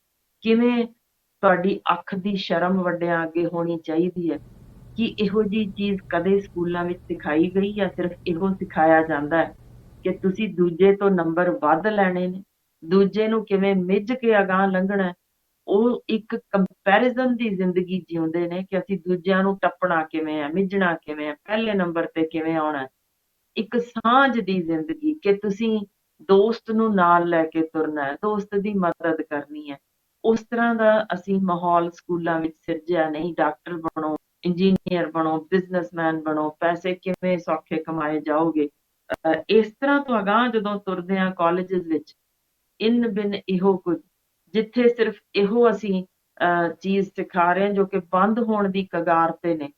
ਕਿਵੇਂ ਤੁਹਾਡੀ ਅੱਖ ਦੀ ਸ਼ਰਮ ਵੱਡਿਆਂ ਅੱਗੇ ਹੋਣੀ ਚਾਹੀਦੀ ਹੈ। ਕੀ ਇਹੋ ਜਿਹੀ ਚੀਜ਼ ਕਦੇ ਸਕੂਲਾਂ ਵਿੱਚ ਸਿਖਾਈ ਗਈ, ਜਾਂ ਸਿਰਫ ਇਹੋ ਸਿਖਾਇਆ ਜਾਂਦਾ ਹੈ ਕਿ ਤੁਸੀਂ ਦੂਜੇ ਤੋਂ ਨੰਬਰ ਵੱਧ ਲੈਣੇ ਨੇ, ਦੂਜੇ ਨੂੰ ਕਿਵੇਂ ਮਿੱਝ ਕੇ ਅਗਾਂਹ ਲੰਘਣਾ ਹੈ? ਉਹ ਇੱਕ ਕੰਪੈਰੀਜ਼ਨ ਦੀ ਜ਼ਿੰਦਗੀ ਜਿਉਂਦੇ ਨੇ ਕਿ ਅਸੀਂ ਦੂਜਿਆਂ ਨੂੰ ਟੱਪਣਾ ਕਿਵੇਂ ਹੈ, ਮਿੱਝਣਾ ਕਿਵੇਂ ਹੈ, ਪਹਿਲੇ ਨੰਬਰ ਤੇ ਕਿਵੇਂ ਆਉਣਾ ਹੈ। ਇੱਕ ਸਾਂਝ ਦੀ ਜ਼ਿੰਦਗੀ ਕਿ ਤੁਸੀਂ ਦੋਸਤ ਨੂੰ ਨਾਲ ਲੈ ਕੇ ਤੁਰਨਾ ਹੈ, ਦੋਸਤ ਦੀ ਮਦਦ ਕਰਨੀ ਹੈ। ਉਸ ਤਰ੍ਹਾਂ ਦਾ ਅਸੀਂ ਮਾਹੌਲ ਸਕੂਲਾਂ ਵਿੱਚ ਸਿਰਜਿਆ ਨਹੀਂ। ਡਾਕਟਰ ਬਣੋ, ਇੰਜੀਨੀਅਰ ਬਣੋ, ਬਿਜ਼ਨਸਮੈਨ ਬਣੋ, ਪੈਸੇ ਕਿਵੇਂ ਸੌਖੇ ਕਮਾਏ ਜਾਓਗੇ, ਇਸ ਤਰ੍ਹਾਂ ਤੋਂ ਅਗਾਂਹ ਜਦੋਂ ਤੁਰਦੇ ਹਾਂ ਕਾਲਜਿਸ ਵਿੱਚ, ਇਨ ਬਿਨ ਇਹੋ ਕੁਝ, ਜਿੱਥੇ ਸਿਰਫ ਇਹੋ ਅਸੀਂ ਚੀਜ਼ ਸਿਖਾ ਰਹੇ ਹਾਂ ਜੋ ਕਿ ਬੰਦ ਹੋਣ ਦੀ ਕਗਾਰ ਤੇ ਨੇ,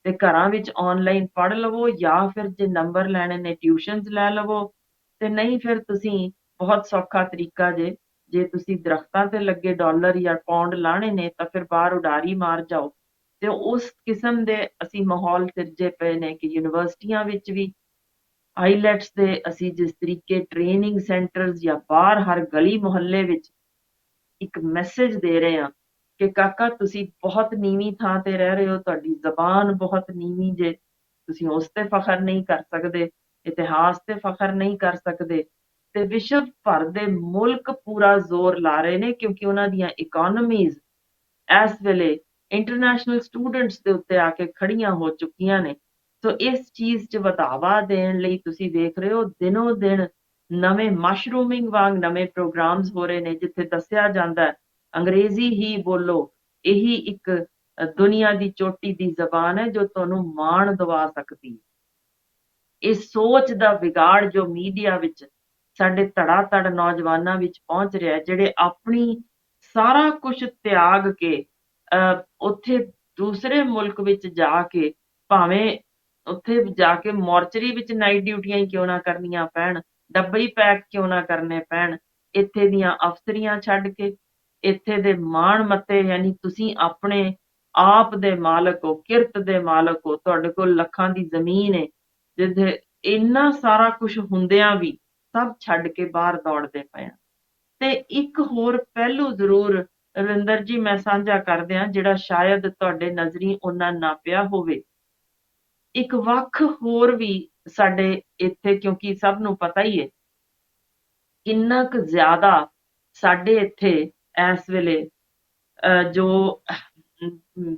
ਤੇ ਘਰਾਂ ਵਿੱਚ ਆਨਲਾਈਨ ਪੜ੍ਹ ਲਵੋ, ਜਾਂ ਫਿਰ ਜੇ ਨੰਬਰ ਲੈਣੇ ਨੇ ਟਿਊਸ਼ਨਸ ਲੈ ਲਵੋ, ਤੇ ਨਹੀਂ ਫਿਰ ਤੁਸੀਂ, ਬਹੁਤ ਸੌਖਾ ਤਰੀਕਾ ਜੇ ਤੁਸੀਂ ਦਰਖਤਾਂ ਤੇ ਲੱਗੇ ਡਾਲਰ ਜਾਂ ਪਾਉਂਡ ਲਾਣੇ ਨੇ ਤਾਂ ਫਿਰ ਬਾਹਰ ਉਡਾਰੀ ਮਾਰ ਜਾਓ। ਤੇ ਉਸ ਕਿਸਮ ਦੇ ਅਸੀਂ ਮਾਹੌਲ ਸਿਰਜੇ ਪਏ ਨੇ ਕਿ ਯੂਨੀਵਰਸਿਟੀਆਂ ਵਿੱਚ ਵੀ ਆਈਲੈਟਸ ਦੇ ਅਸੀਂ ਜਿਸ ਤਰੀਕੇ ਟ੍ਰੇਨਿੰਗ ਸੈਂਟਰਸ ਜਾਂ ਬਾਹਰ ਹਰ ਗਲੀ ਮੁਹੱਲੇ ਵਿੱਚ ਇੱਕ ਮੈਸੇਜ ਦੇ ਰਹੇ ਹਾਂ ਕਿ ਕਾਕਾ ਤੁਸੀਂ ਬਹੁਤ ਨੀਵੀਂ ਥਾਂ ਤੇ ਰਹਿ ਰਹੇ ਹੋ, ਤੁਹਾਡੀ ਜ਼ਬਾਨ ਬਹੁਤ ਨੀਵੀਂ ਜੇ, ਤੁਸੀਂ ਉਸ ਤੇ ਫਖਰ ਨਹੀਂ ਕਰ ਸਕਦੇ, ਇਤਿਹਾਸ ਤੇ ਫਖਰ ਨਹੀਂ ਕਰ ਸਕਦੇ, ਤੇ ਵਿਸ਼ਵ ਭਰ ਦੇ ਮੁਲਕ ਪੂਰਾ ਜ਼ੋਰ ਲਾ ਰਹੇ ਨੇ, ਕਿਉਂਕਿ ਉਹਨਾਂ ਦੀਆਂ ਇਕਨੋਮੀਜ਼ ਇਸ ਵੇਲੇ ਇੰਟਰਨੈਸ਼ਨਲ ਸਟੂਡੈਂਟਸ ਦੇ ਉੱਤੇ ਆ ਕੇ ਖੜੀਆਂ ਹੋ ਚੁੱਕੀਆਂ ਨੇ। ਸੋ ਇਸ ਚੀਜ਼ 'ਚ ਵਧਾਵਾ ਦੇਣ ਲਈ ਤੁਸੀਂ ਦੇਖ ਰਹੇ ਹੋ ਦਿਨੋ ਦਿਨ ਨਵੇਂ ਮਸ਼ਰੂਮਿੰਗ ਵਾਂਗ ਨਵੇਂ ਪ੍ਰੋਗਰਾਮਸ ਹੋ ਰਹੇ ਨੇ, ਜਿੱਥੇ ਦੱਸਿਆ ਜਾਂਦਾ ਹੈ ਅੰਗਰੇਜ਼ੀ ਹੀ ਬੋਲੋ, ਇਹੀ ਇੱਕ ਦੁਨੀਆ ਦੀ ਚੋਟੀ ਦੀ ਜ਼ਬਾਨ ਹੈ ਜੋ ਤੁਹਾਨੂੰ ਮਾਣ ਦਿਵਾ ਸਕਦੀ ਹੈ। ਇਸ ਸੋਚ ਦਾ ਵਿਗਾੜ ਜੋ ਮੀਡੀਆ ਵਿੱਚ ਸਾਡੇ ਧੜਾ-ਧੜ ਨੌਜਵਾਨਾਂ ਵਿੱਚ ਪਹੁੰਚ ਰਿਹਾ, ਜਿਹੜੇ ਆਪਣੀ ਸਾਰਾ ਕੁਝ ਤਿਆਗ ਕੇ ਉੱਥੇ ਦੂਸਰੇ ਮੁਲਕ ਵਿੱਚ ਜਾ ਕੇ, ਭਾਵੇਂ ਉੱਥੇ ਜਾ ਕੇ ਮੋਰਚਰੀ ਵਿੱਚ ਨਾਈਟ ਡਿਊਟੀਆਂ ਹੀ ਕਿਉਂ ਨਾ ਕਰਨੀਆਂ ਪੈਣ, ਡੱਬੇ ਹੀ ਪੈਕ ਕਿਉਂ ਨਾ ਕਰਨੇ ਪੈਣ, ਇੱਥੇ ਦੀਆਂ ਅਫਸਰੀਆਂ ਛੱਡ ਕੇ, ਇੱਥੇ ਦੇ ਮਾਣ ਮੱਤੇ, ਯਾਨੀ ਤੁਸੀਂ ਆਪਣੇ ਆਪ ਦੇ ਮਾਲਕ ਹੋ, ਕਿਰਤ ਦੇ ਮਾਲਕ ਹੋ, ਤੁਹਾਡੇ ਕੋਲ ਲੱਖਾਂ ਦੀ ਜ਼ਮੀਨ ਹੈ, ਜਿੱਥੇ ਇੰਨਾ ਸਾਰਾ ਕੁਝ ਹੁੰਦਿਆਂ ਵੀ ਸਭ ਛੱਡ ਕੇ ਬਾਹਰ ਦੌੜਦੇ ਪਏ ਆ। ਤੇ ਇੱਕ ਹੋਰ ਪਹਿਲੂ ਜ਼ਰੂਰ ਰਵਿੰਦਰ ਜੀ ਮੈਂ ਸਾਂਝਾ ਕਰਦੇ ਹਾਂ, ਜਿਹੜਾ ਸ਼ਾਇਦ ਤੁਹਾਡੇ ਨਜ਼ਰੀ ਉਹਨਾਂ ਨਾਪਿਆ ਹੋਵੇ। ਇੱਕ ਵੱਖ ਹੋਰ ਵੀ ਸਾਡੇ ਇੱਥੇ, ਕਿਉਂਕਿ ਸਭ ਨੂੰ ਪਤਾ ਹੀ ਹੈ ਕਿੰਨਾ ਕੁ ਜ਼ਿਆਦਾ ਸਾਡੇ ਇੱਥੇ ਇਸ ਵੇਲੇ ਜੋ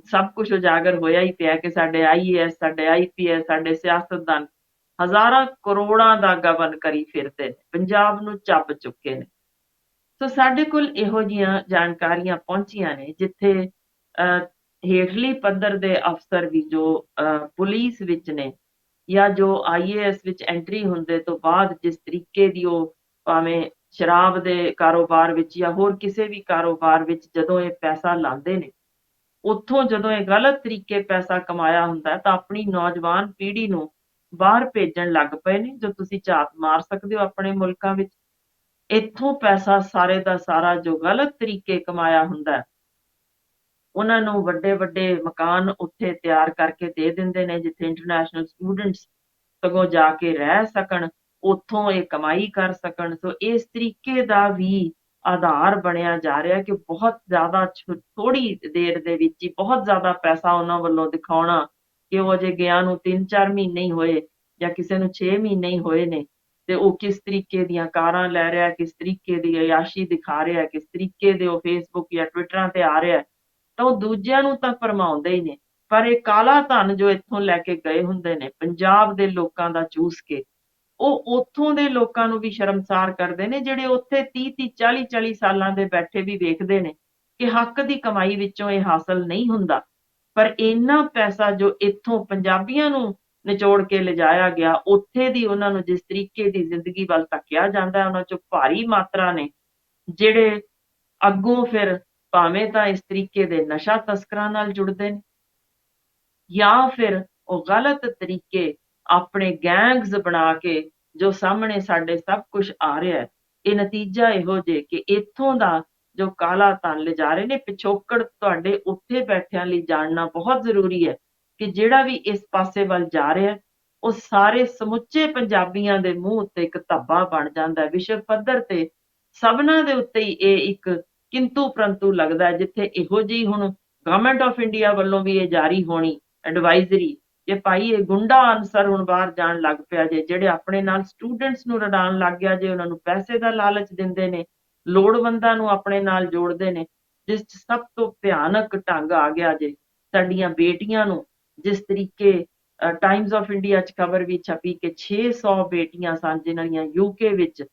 ਸਭ ਕੁਝ ਉਜਾਗਰ ਹੋਇਆ ਹੀ ਪਿਆ ਕਿ ਸਾਡੇ IAS, ਸਾਡੇ IPS, ਸਾਡੇ ਸਿਆਸਤਦਾਨ ਹਜ਼ਾਰਾਂ ਕਰੋੜਾਂ ਦਾ ਗਬਨ ਕਰੀ ਫਿਰਦੇ ਨੇ, ਪੰਜਾਬ ਨੂੰ ਚੱਬ ਚੁੱਕੇ ਨੇ। ਸੋ ਸਾਡੇ ਕੋਲ ਇਹੋ ਜਿਹੀਆਂ ਜਾਣਕਾਰੀਆਂ ਪਹੁੰਚੀਆਂ ਨੇ, ਜਿੱਥੇ ਹੇਠਲੀ ਪੱਧਰ ਦੇ ਅਫਸਰ ਵੀ ਜੋ ਪੁਲਿਸ ਵਿੱਚ ਨੇ, ਜਾਂ ਜੋ IAS ਵਿੱਚ ਐਂਟਰੀ ਹੁੰਦੇ ਤੋਂ ਬਾਅਦ ਜਿਸ ਤਰੀਕੇ ਦੀ ਉਹ ਭਾਵੇਂ ਸ਼ਰਾਬ ਦੇ ਕਾਰੋਬਾਰ ਵਿੱਚ ਜਾਂ ਹੋਰ ਕਿਸੇ ਵੀ ਕਾਰੋਬਾਰ ਵਿੱਚ ਜਦੋਂ ਇਹ ਪੈਸਾ ਲਾਉਂਦੇ ਨੇ, ਉੱਥੋਂ ਜਦੋਂ ਇਹ ਗਲਤ ਤਰੀਕੇ ਪੈਸਾ ਕਮਾਇਆ ਹੁੰਦਾ ਤਾਂ ਆਪਣੀ ਨੌਜਵਾਨ ਪੀੜ੍ਹੀ ਨੂੰ ਬਾਹਰ ਭੇਜਣ ਲੱਗ ਪਏ ਨੇ, ਜੋ ਤੁਸੀਂ ਝਾਤ ਮਾਰ ਸਕਦੇ ਹੋ ਆਪਣੇ ਮੁਲਕਾਂ ਵਿੱਚ। ਇੱਥੋਂ ਪੈਸਾ ਸਾਰੇ ਦਾ ਸਾਰਾ ਜੋ ਗਲਤ ਤਰੀਕੇ ਕਮਾਇਆ ਹੁੰਦਾ, ਉਹਨਾਂ ਨੂੰ ਵੱਡੇ ਵੱਡੇ ਮਕਾਨ ਉੱਥੇ ਤਿਆਰ ਕਰਕੇ ਦੇ ਦਿੰਦੇ ਨੇ, ਜਿੱਥੇ ਇੰਟਰਨੈਸ਼ਨਲ ਸਟੂਡੈਂਟਸ ਸਗੋਂ ਜਾ ਕੇ ਰਹਿ ਸਕਣ, ਉੱਥੋਂ ਇਹ ਕਮਾਈ ਕਰ ਸਕਣ। ਸੋ ਇਸ ਤਰੀਕੇ ਦਾ ਵੀ ਆਧਾਰ ਬਣਿਆ ਜਾ ਰਿਹਾ ਕਿ ਬਹੁਤ ਜ਼ਿਆਦਾ ਥੋੜ੍ਹੀ ਦੇਰ ਦੇ ਵਿੱਚ ਹੀ ਬਹੁਤ ਜ਼ਿਆਦਾ ਪੈਸਾ ਉਹਨਾਂ ਵੱਲੋਂ ਦਿਖਾਉਣਾ, ਕਿ ਉਹ ਅਜੇ ਗਿਆ ਨੂੰ 3-4 ਮਹੀਨੇ ਹੀ ਹੋਏ ਜਾਂ ਕਿਸੇ ਨੂੰ 6 ਮਹੀਨੇ ਹੀ ਹੋਏ ਨੇ, ਤੇ ਉਹ ਕਿਸ ਤਰੀਕੇ ਦੀਆਂ ਕਾਰਾਂ ਲੈ ਰਿਹਾ, ਕਿਸ ਤਰੀਕੇ ਦੀ ਅਯਾਸ਼ੀ ਦਿਖਾ ਰਿਹਾ, ਕਿਸ ਤਰੀਕੇ ਦੇ ਉਹ ਫੇਸਬੁੱਕ ਜਾਂ ਟਵਿੱਟਰਾਂ ਤੇ ਆ ਰਿਹਾ, ਤਾਂ ਉਹ ਦੂਜਿਆਂ ਨੂੰ ਤਾਂ ਫਰਮਾਉਂਦੇ ਹੀ ਨੇ। ਪਰ ਇਹ ਕਾਲਾ ਧਨ ਜੋ ਇੱਥੋਂ ਲੈ ਕੇ ਗਏ ਹੁੰਦੇ ਨੇ ਪੰਜਾਬ ਦੇ ਲੋਕਾਂ ਦਾ ਚੂਸ ਕੇ, ਉਹ ਉੱਥੋਂ ਦੇ ਲੋਕਾਂ ਨੂੰ ਵੀ ਸ਼ਰਮਸਾਰ ਕਰਦੇ ਨੇ, ਜਿਹੜੇ ਉੱਥੇ 30-30, 40-40 ਸਾਲਾਂ ਦੇ ਬੈਠੇ ਵੀ ਵੇਖਦੇ ਨੇ ਕਿ ਹੱਕ ਦੀ ਕਮਾਈ ਵਿੱਚੋਂ ਇਹ ਹਾਸਲ ਨਹੀਂ ਹੁੰਦਾ। ਪਰ ਇੰਨਾ ਪੈਸਾ ਜੋ ਇੱਥੋਂ ਪੰਜਾਬੀਆਂ ਨੂੰ ਨਿਚੋੜ ਕੇ ਲਿਜਾਇਆ ਗਿਆ, ਉੱਥੇ ਦੀ ਉਹਨਾਂ ਨੂੰ ਜਿਸ ਤਰੀਕੇ ਦੀ ਜ਼ਿੰਦਗੀ ਵੱਲ ਧੱਕਿਆ ਜਾਂਦਾ, ਉਹਨਾਂ ਚੋਂ ਭਾਰੀ ਮਾਤਰਾ ਨੇ ਜਿਹੜੇ ਅੱਗੋਂ ਫਿਰ ਭਾਵੇਂ ਤਾਂ ਇਸ ਤਰੀਕੇ ਦੇ ਨਸ਼ਾ ਤਸਕਰਾਂ ਨਾਲ ਜੁੜਦੇ ਨੇ, ਜਾਂ ਫਿਰ ਉਹ ਗਲਤ ਤਰੀਕੇ ਆਪਣੇ ਗੈਂਗਸ ਬਣਾ ਕੇ ਜੋ ਸਾਹਮਣੇ ਸਾਡੇ ਸਭ ਕੁਝ ਆ ਰਿਹਾ ਹੈ। ਇਹ ਨਤੀਜਾ ਇਹੋ ਜੇ ਕਿ ਇੱਥੋਂ ਦਾ ਜੋ ਕਾਲਾ ਧਨ ਲਿਜਾ ਰਹੇ ਨੇ, ਪਿਛੋਕੜ ਤੁਹਾਡੇ ਉੱਥੇ ਬੈਠਿਆਂ ਲਈ ਜਾਣਨਾ ਬਹੁਤ ਜ਼ਰੂਰੀ ਹੈ ਕਿ ਜਿਹੜਾ ਵੀ ਇਸ ਪਾਸੇ ਵੱਲ ਜਾ ਰਿਹਾ, ਉਹ ਸਾਰੇ ਸਮੁੱਚੇ ਪੰਜਾਬੀਆਂ ਦੇ ਮੂੰਹ ਉੱਤੇ ਇੱਕ ਧੱਬਾ ਬਣ ਜਾਂਦਾ। ਵਿਸ਼ਵ ਪੱਧਰ ਤੇ ਸਭਨਾਂ ਦੇ ਉੱਤੇ ਹੀ ਇਹ ਇੱਕ ਕਿੰਤੂ ਪ੍ਰੰਤੂ ਲੱਗਦਾ ਹੈ, ਜਿੱਥੇ ਇਹੋ ਜਿਹੀ ਹੁਣ ਗਵਰਨਮੈਂਟ ਆਫ ਇੰਡੀਆ ਵੱਲੋਂ ਵੀ ਇਹ ਜਾਰੀ ਹੋਣੀ ਐਡਵਾਈਜ਼ਰੀ ਕਿ ਭਾਈ ਇਹ ਗੁੰਡਾ ਅਨਸਰ ਹੁਣ ਬਾਹਰ ਜਾਣ ਲੱਗ ਪਿਆ ਜੇ, ਜਿਹੜੇ ਆਪਣੇ ਨਾਲ ਸਟੂਡੈਂਟਸ ਨੂੰ ਰੜਾਉਣ ਲੱਗ ਗਿਆ ਜੇ, ਉਹਨਾਂ ਨੂੰ ਪੈਸੇ ਦਾ ਲਾਲਚ ਦਿੰਦੇ ਨੇ, ਲੋੜਵੰਦਾਂ ਨੂੰ ਆਪਣੇ ਨਾਲ ਜੋੜਦੇ ਨੇ, ਜਿਸ 'ਚ ਸਭ ਤੋਂ ਭਿਆਨਕ ਢੰਗ ਆ ਗਿਆ ਜੇ ਸਾਡੀਆਂ ਬੇਟੀਆਂ ਨੂੰ, ਜਿਸ ਤਰੀਕੇ ਟਾਈਮਜ਼ ਆਫ ਇੰਡੀਆ 'ਚ ਖਬਰ ਵੀ ਛਪੀ ਕਿ 600 ਬੇਟੀਆਂ ਸਨ ਜਿਨ੍ਹਾਂ ਦੀਆਂ UK ਵਿੱਚ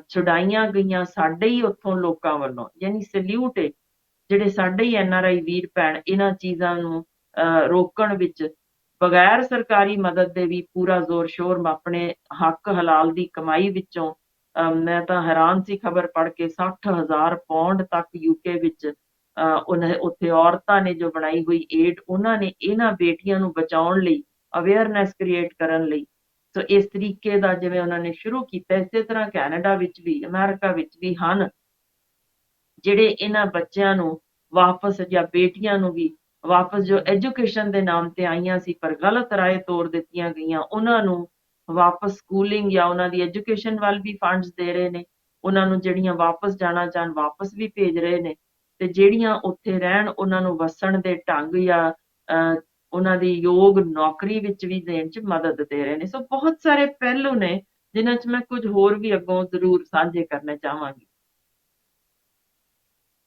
ਛੁਡਾਈਆਂ ਗਈਆਂ ਸਾਡੇ ਹੀ ਉੱਥੋਂ ਲੋਕਾਂ ਵੱਲੋਂ। ਯਾਨੀ ਸੈਲਿਊਟ ਹੈ ਜਿਹੜੇ ਸਾਡੇ ਹੀ NRI ਵੀਰ ਭੈਣ ਇਹਨਾਂ ਚੀਜ਼ਾਂ ਨੂੰ ਰੋਕਣ ਵਿੱਚ ਬਗੈਰ ਸਰਕਾਰੀ ਮਦਦ ਦੇ ਵੀ ਪੂਰਾ ਜ਼ੋਰ ਸ਼ੋਰ ਆਪਣੇ ਹੱਕ ਹਲਾਲ ਦੀ ਕਮਾਈ ਵਿੱਚੋਂ, ਮੈਂ ਤਾਂ ਹੈਰਾਨ ਸੀ ਖਬਰ ਪੜ੍ਹ ਕੇ, 60,000 ਪੌਂਡ ਤੱਕ UK ਵਿੱਚ ਉੱਥੇ ਔਰਤਾਂ ਨੇ ਜੋ ਬਣਾਈ ਹੋਈ ਏਡ, ਉਹਨਾਂ ਨੇ ਇਹਨਾਂ ਬੇਟੀਆਂ ਨੂੰ ਬਚਾਉਣ ਲਈ, ਅਵੇਅਰਨੈਸ ਕ੍ਰੀਏਟ ਕਰਨ ਲਈ। ਸੋ ਇਸ ਤਰੀਕੇ ਦਾ ਜਿਵੇਂ ਉਹਨਾਂ ਨੇ ਸ਼ੁਰੂ ਕੀਤਾ, ਇਸੇ ਤਰ੍ਹਾਂ ਕੈਨੇਡਾ ਵਿੱਚ ਵੀ, ਅਮਰੀਕਾ ਵਿੱਚ ਵੀ ਹਨ ਜਿਹੜੇ ਇਹਨਾਂ ਬੱਚਿਆਂ ਨੂੰ ਵਾਪਸ, ਜਾਂ ਬੇਟੀਆਂ ਨੂੰ ਵੀ ਵਾਪਸ, ਜੋ ਐਜੂਕੇਸ਼ਨ ਦੇ ਨਾਮ ਤੇ ਆਈਆਂ ਸੀ ਪਰ ਗਲਤ ਰਾਏ ਤੋਰ ਦਿੱਤੀਆਂ ਗਈਆਂ, ਉਹਨਾਂ ਨੂੰ ਵਾਪਸ ਸਕੂਲਿੰਗ ਜਾਂ ਉਹਨਾਂ ਦੀ ਐਜੂਕੇਸ਼ਨ ਵੱਲ ਵੀ ਫੰਡਸ ਦੇ ਰਹੇ ਨੇ। ਉਹਨਾਂ ਨੂੰ ਜਿਹੜੀਆਂ ਵਾਪਸ ਜਾਣਾ ਚਾਹਣ ਵਾਪਸ ਵੀ ਭੇਜ ਰਹੇ ਨੇ, ਤੇ ਜਿਹੜੀਆਂ ਉੱਥੇ ਰਹਿਣ ਉਹਨਾਂ ਨੂੰ ਵਸਣ ਦੇ ਢੰਗ ਜਾਂ ਉਹਨਾਂ ਦੀ ਯੋਗ ਨੌਕਰੀ ਵਿੱਚ ਵੀ ਦੇਣ 'ਚ ਮਦਦ ਦੇ ਰਹੇ ਨੇ। ਸੋ ਬਹੁਤ ਸਾਰੇ ਪਹਿਲੂ ਨੇ ਜਿਨ੍ਹਾਂ 'ਚ ਮੈਂ ਕੁਝ ਹੋਰ ਵੀ ਅੱਗੋਂ ਜ਼ਰੂਰ ਸਾਂਝੇ ਕਰਨੇ ਚਾਹਾਂਗੀ।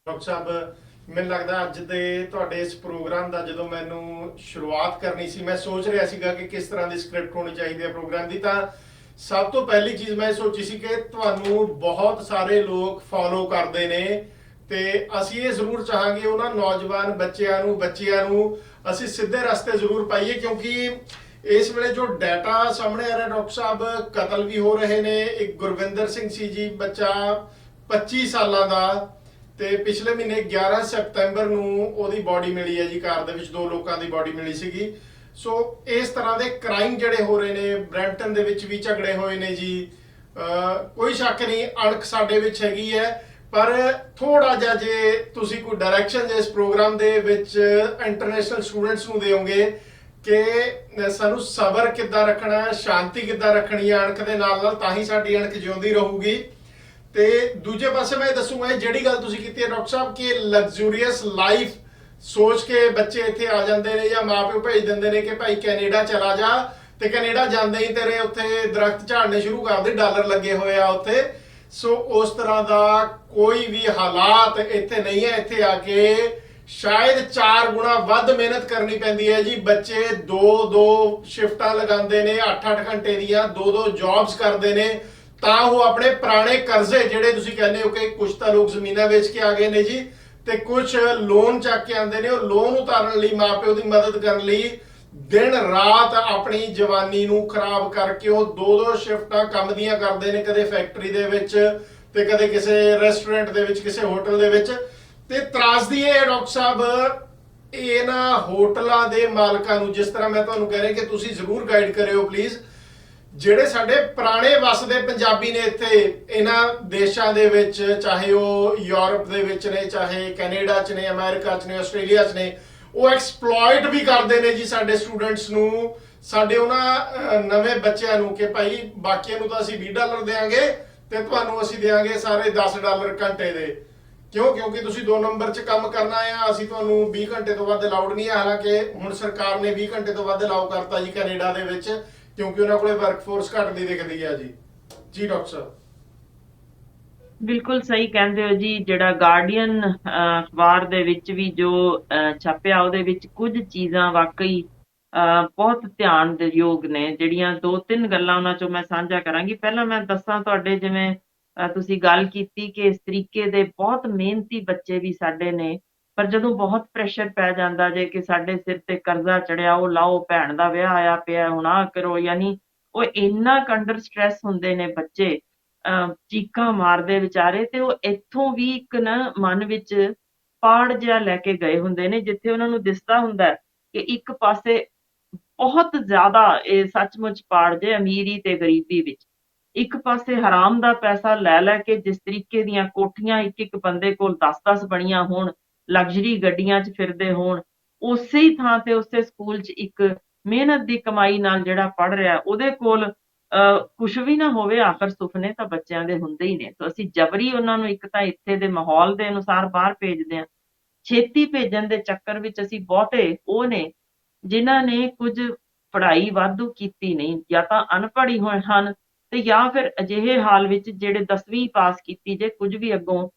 ਡਾਕਟਰ ਸਾਹਿਬ, ਮੈਨੂੰ ਲੱਗਦਾ ਅੱਜ ਦੇ ਤੁਹਾਡੇ ਇਸ ਪ੍ਰੋਗਰਾਮ ਦਾ ਜਦੋਂ ਮੈਨੂੰ ਸ਼ੁਰੂਆਤ ਕਰਨੀ ਸੀ, ਮੈਂ ਸੋਚ ਰਿਹਾ ਸੀਗਾ ਕਿ ਕਿਸ ਤਰ੍ਹਾਂ ਦੀ ਸਕ੍ਰਿਪਟ ਹੋਣੀ ਚਾਹੀਦੀ ਹੈ ਪ੍ਰੋਗਰਾਮ ਦੀ, ਤਾਂ ਸਭ ਤੋਂ ਪਹਿਲੀ ਚੀਜ਼ ਮੈਂ ਸੋਚੀ ਸੀ ਕਿ ਤੁਹਾਨੂੰ ਬਹੁਤ ਸਾਰੇ ਲੋਕ ਫੋਲੋ ਕਰਦੇ ਨੇ ਤੇ ਅਸੀਂ ਇਹ ਜ਼ਰੂਰ ਚਾਹਾਂਗੇ ਉਹਨਾਂ ਨੌਜਵਾਨ ਬੱਚਿਆਂ ਨੂੰ ਅਸੀਂ ਸਿੱਧੇ ਰਸਤੇ ਜ਼ਰੂਰ ਪਾਈਏ, ਕਿਉਂਕਿ ਇਸ ਵੇਲੇ ਜੋ ਡਾਟਾ ਸਾਹਮਣੇ ਆ ਰਿਹਾ ਡਾਕਟਰ ਸਾਹਿਬ, ਕਤਲ ਵੀ ਹੋ ਰਹੇ ਨੇ। ਇੱਕ ਗੁਰਵਿੰਦਰ ਸਿੰਘ ਸੀ ਜੀ, ਬੱਚਾ 25 ਸਾਲਾਂ ਦਾ, ਤੇ ਪਿਛਲੇ ਮਹੀਨੇ 11 ਸਤੰਬਰ ਨੂੰ ਉਹਦੀ ਬਾਡੀ ਮਿਲੀ ਹੈ ਜੀ, ਕਾਰ ਦੇ ਵਿੱਚ ਦੋ ਲੋਕਾਂ ਦੀ ਬਾਡੀ ਮਿਲੀ ਸੀਗੀ। ਸੋ ਇਸ ਤਰ੍ਹਾਂ ਦੇ ਕ੍ਰਾਈਮ ਜਿਹੜੇ ਹੋ ਰਹੇ ਨੇ, ਬਰੈਂਪਟਨ ਦੇ ਵਿੱਚ ਵੀ ਝਗੜੇ ਹੋਏ ਨੇ ਜੀ। ਕੋਈ ਸ਼ੱਕ ਨਹੀਂ ਅਣਖ ਸਾਡੇ ਵਿੱਚ ਹੈਗੀ ਹੈ, ਪਰ ਥੋੜਾ ਜਿਹਾ ਜੇ ਤੁਸੀਂ ਕੋਈ ਡਾਇਰੈਕਸ਼ਨ ਇਸ ਪ੍ਰੋਗਰਾਮ ਦੇ ਵਿੱਚ ਇੰਟਰਨੈਸ਼ਨਲ ਸਟੂਡੈਂਟਸ ਨੂੰ ਦਿਓਗੇ ਕਿ ਸਾਨੂੰ ਸਬਰ ਕਿੱਦਾਂ ਰੱਖਣਾ ਹੈ, ਸ਼ਾਂਤੀ ਕਿੱਦਾਂ ਰੱਖਣੀ ਹੈ ਅਣਖ ਦੇ ਨਾਲ, ਤਾਂ ਹੀ ਸਾਡੀ ਅਣਖ ਜਿਉਂਦੀ ਰਹੂਗੀ। ਤੇ ਦੂਜੇ ਪਾਸੇ ਮੈਂ ਦੱਸੂਗਾ ਜਿਹੜੀ ਗੱਲ ਤੁਸੀਂ ਕੀਤੀ ਹੈ ਡਾਕਟਰ ਸਾਹਿਬ ਕਿ ਲਗਜ਼ੂਰੀਅਸ ਲਾਈਫ ਸੋਚ ਕੇ ਬੱਚੇ ਇੱਥੇ ਆ ਜਾਂਦੇ ਨੇ ਜਾਂ ਮਾਪਿਓ ਭੇਜ ਦਿੰਦੇ ਨੇ ਕਿ ਭਾਈ ਕੈਨੇਡਾ ਚਲਾ ਜਾ, ਤੇ ਕੈਨੇਡਾ ਜਾਂਦੇ ਹੀ ਤੇਰੇ ਉੱਥੇ ਦਰਖਤ ਝਾੜਨੇ ਸ਼ੁਰੂ ਕਰਦੇ, ਡਾਲਰ ਲੱਗੇ ਹੋਏ ਆ ਉੱਥੇ। ਸੋ ਉਸ ਤਰ੍ਹਾਂ ਦਾ ਕੋਈ ਵੀ ਹਾਲਾਤ ਇੱਥੇ ਨਹੀਂ ਹੈ। ਇੱਥੇ ਆ ਕੇ ਸ਼ਾਇਦ 4 ਗੁਣਾ ਵੱਧ ਮਿਹਨਤ ਕਰਨੀ ਪੈਂਦੀ ਹੈ ਜੀ। ਬੱਚੇ 2-2 ਸ਼ਿਫਟਾਂ ਲਗਾਉਂਦੇ ਨੇ, 8-8 ਘੰਟੇ ਦੀਆਂ 2-2 ਜੌਬਸ ਕਰਦੇ ਨੇ, ਤਾਂ ਉਹ ਆਪਣੇ ਪੁਰਾਣੇ ਕਰਜ਼ੇ ਜਿਹੜੇ ਤੁਸੀਂ ਕਹਿੰਦੇ ਹੋ ਕਿ ਕੁਝ ਤਾਂ ਲੋਕ ਜ਼ਮੀਨਾਂ ਵੇਚ ਕੇ ਆ ਗਏ ਨੇ ਜੀ, ਤੇ ਕੁਝ ਲੋਨ ਚੱਕ ਕੇ ਆਉਂਦੇ ਨੇ, ਉਹ ਲੋਨ ਉਤਾਰਨ ਲਈ, ਮਾਪਿਓ ਦੀ ਮਦਦ ਕਰਨ ਲਈ ਦਿਨ ਰਾਤ ਆਪਣੀ ਜਵਾਨੀ ਨੂੰ ਖਰਾਬ ਕਰਕੇ ਉਹ 2-2 ਸ਼ਿਫਟਾਂ ਕੰਮ ਦੀਆਂ ਕਰਦੇ ਨੇ, ਕਦੇ ਫੈਕਟਰੀ ਦੇ ਵਿੱਚ ਤੇ ਕਦੇ ਕਿਸੇ ਰੈਸਟੋਰੈਂਟ ਦੇ ਵਿੱਚ, ਕਿਸੇ ਹੋਟਲ ਦੇ ਵਿੱਚ। ਤੇ ਤਰਾਸਦੀ ਇਹ ਹੈ ਡਾਕਟਰ ਸਾਹਿਬ, ਇਹਨਾਂ ਹੋਟਲਾਂ ਦੇ ਮਾਲਕਾਂ ਨੂੰ, ਜਿਸ ਤਰ੍ਹਾਂ ਮੈਂ ਤੁਹਾਨੂੰ ਕਹਿ ਰਿਹਾ ਕਿ ਤੁਸੀਂ ਜ਼ਰੂਰ ਗਾਈਡ ਕਰਿਓ ਪਲੀਜ਼, ਜਿਹੜੇ ਸਾਡੇ ਪੁਰਾਣੇ ਵਸਦੇ ਪੰਜਾਬੀ ਨੇ ਇੱਥੇ ਇਹਨਾਂ ਦੇਸ਼ਾਂ ਦੇ ਵਿੱਚ, ਚਾਹੇ ਉਹ ਯੂਰਪ ਦੇ ਵਿੱਚ ਨੇ, ਚਾਹੇ ਕੈਨੇਡਾ 'ਚ ਨੇ, ਅਮਰੀਕਾ 'ਚ ਨੇ, ਆਸਟ੍ਰੇਲੀਆ 'ਚ ਨੇ, ਉਹ ਐਕਸਪਲੋਇਟ ਵੀ ਕਰਦੇ ਨੇ ਜੀ ਸਾਡੇ ਸਟੂਡੈਂਟਸ ਨੂੰ, ਸਾਡੇ ਉਹਨਾਂ ਨਵੇਂ ਬੱਚਿਆਂ ਨੂੰ, ਕਿ ਭਾਈ ਬਾਕੀਆਂ ਨੂੰ ਤਾਂ ਅਸੀਂ $20 ਦੇਾਂਗੇ ਤੇ ਤੁਹਾਨੂੰ ਅਸੀਂ ਦੇਾਂਗੇ ਸਾਰੇ $10 ਘੰਟੇ ਦੇ। ਕਿਉਂਕਿ ਤੁਸੀਂ 2 ਨੰਬਰ 'ਚ ਕੰਮ ਕਰਨਾ ਆ, ਅਸੀਂ ਤੁਹਾਨੂੰ 20 ਘੰਟੇ ਤੋਂ ਵੱਧ ਅਲਾਉਡ ਨਹੀਂ ਹੈ। ਹਾਲਾਂਕਿ ਹੁਣ ਸਰਕਾਰ ਨੇ 20 ਘੰਟੇ ਤੋਂ ਵੱਧ ਅਲਾਉ ਕਰਤਾ ਜੀ ਕੈਨੇਡਾ ਦੇ ਵਿੱਚ, ਕਿਉਂਕਿ ਉਹਨਾਂ ਕੋਲੇ ਵਰਕਫੋਰਸ ਘੱਟ ਦੀ ਦਿਖਦੀ ਹੈ ਜੀ ਡਾਕਟਰ ਸਾਹਿਬ। ਬਿਲਕੁਲ ਸਹੀ ਕਹਿੰਦੇ ਹੋ ਜੀ। ਜਿਹੜਾ ਗਾਰਡੀਅਨ ਅਖਬਾਰ ਦੇ ਵਿੱਚ ਵੀ ਜੋ ਛਾਪਿਆ, ਉਹਦੇ ਵਿੱਚ ਕੁਝ ਚੀਜ਼ਾਂ ਵਾਕਈ ਬਹੁਤ ਧਿਆਨ ਦੇ ਯੋਗ ਨੇ। ਜਿਹੜੀਆਂ 2-3 ਗੱਲਾਂ ਉਹਨਾਂ ਚੋਂ ਮੈਂ ਸਾਂਝਾ ਕਰਾਂਗੀ। ਪਹਿਲਾਂ ਮੈਂ ਦੱਸਾਂ ਤੁਹਾਡੇ, ਜਿਵੇਂ ਤੁਸੀਂ ਗੱਲ ਕੀਤੀ ਕਿ ਇਸ ਤਰੀਕੇ ਦੇ ਬਹੁਤ ਮਿਹਨਤੀ ਬੱਚੇ ਵੀ ਸਾਡੇ ਨੇ, ਪਰ ਜਦੋਂ ਬਹੁਤ ਪ੍ਰੈਸ਼ਰ ਪੈ ਜਾਂਦਾ ਜੇ ਕਿ ਸਾਡੇ ਸਿਰ ਤੇ ਕਰਜ਼ਾ ਚੜਿਆ, ਉਹ ਲਾਓ, ਭੈਣ ਦਾ ਵਿਆਹ ਆਇਆ ਪਿਆ, ਹੁਣ ਆਹ ਕਰੋ, ਯਾਨੀ ਉਹ ਇੰਨਾ ਅੰਡਰ ਸਟ੍ਰੈਸ ਹੁੰਦੇ ਨੇ ਬੱਚੇ, ਚੀਕਾਂ ਮਾਰਦੇ ਵਿਚਾਰੇ, ਤੇ ਉਹ ਇੱਥੋਂ ਵੀ ਇੱਕ ਨਾ ਮਨ ਵਿੱਚ ਪਾੜ ਜਿਹਾ ਲੈ ਕੇ ਗਏ ਹੁੰਦੇ ਨੇ, ਜਿੱਥੇ ਉਹਨਾਂ ਨੂੰ ਦਿਸਦਾ ਹੁੰਦਾ ਕਿ ਇੱਕ ਪਾਸੇ ਬਹੁਤ ਜ਼ਿਆਦਾ ਇਹ ਸੱਚਮੁੱਚ ਪਾੜ ਜੇ ਅਮੀਰੀ ਤੇ ਗਰੀਬੀ ਵਿੱਚ, ਇੱਕ ਪਾਸੇ ਹਰਾਮ ਦਾ ਪੈਸਾ ਲੈ ਕੇ ਜਿਸ ਤਰੀਕੇ ਦੀਆਂ ਕੋਠੀਆਂ ਇੱਕ ਬੰਦੇ ਕੋਲ 10-10 ਬਣੀਆਂ ਹੋਣ, ਲਗਜ਼ਰੀ ਗੱਡੀਆਂ 'ਚ ਫਿਰਦੇ ਹੋਣ, ਉਸੇ ਹੀ ਥਾਂ ਤੇ ਉਸੇ ਸਕੂਲ 'ਚ ਇੱਕ ਮਿਹਨਤ ਦੀ ਕਮਾਈ ਨਾਲ ਜਿਹੜਾ ਪੜ੍ਹ ਰਿਹਾ ਉਹਦੇ ਕੋਲ ਕੁਛ ਵੀ ਨਾ ਹੋਵੇ, ਆਖਰ ਸੁਪਨੇ ਤਾਂ ਬੱਚਿਆਂ ਦੇ ਹੁੰਦੇ ਹੀ ਨੇ। ਤਾਂ ਅਸੀਂ ਜਬਰੀ ਉਹਨਾਂ ਨੂੰ ਇੱਕ ਤਾਂ ਇੱਥੇ ਦੇ ਮਾਹੌਲ ਦੇ ਅਨੁਸਾਰ ਬਾਹਰ ਭੇਜਦੇ ਹਾਂ। ਛੇਤੀ ਭੇਜਣ ਦੇ ਚੱਕਰ ਵਿੱਚ ਅਸੀਂ ਬਹੁਤੇ ਉਹ ਨੇ ਜਿਨ੍ਹਾਂ ਨੇ ਕੁਝ ਪੜ੍ਹਾਈ ਵਾਧੂ ਕੀਤੀ ਨਹੀਂ, ਜਾਂ ਤਾਂ ਅਨਪੜ੍ਹ ਹੀ ਹੋਏ ਹਨ, ਤੇ ਜਾਂ ਫਿਰ ਅਜਿਹੇ ਹਾਲ ਵਿੱਚ ਜਿਹੜੇ 10ਵੀਂ ਪਾਸ ਕੀਤੀ ਜੇ, ਕੁਝ ਵੀ ਅੱਗੋਂ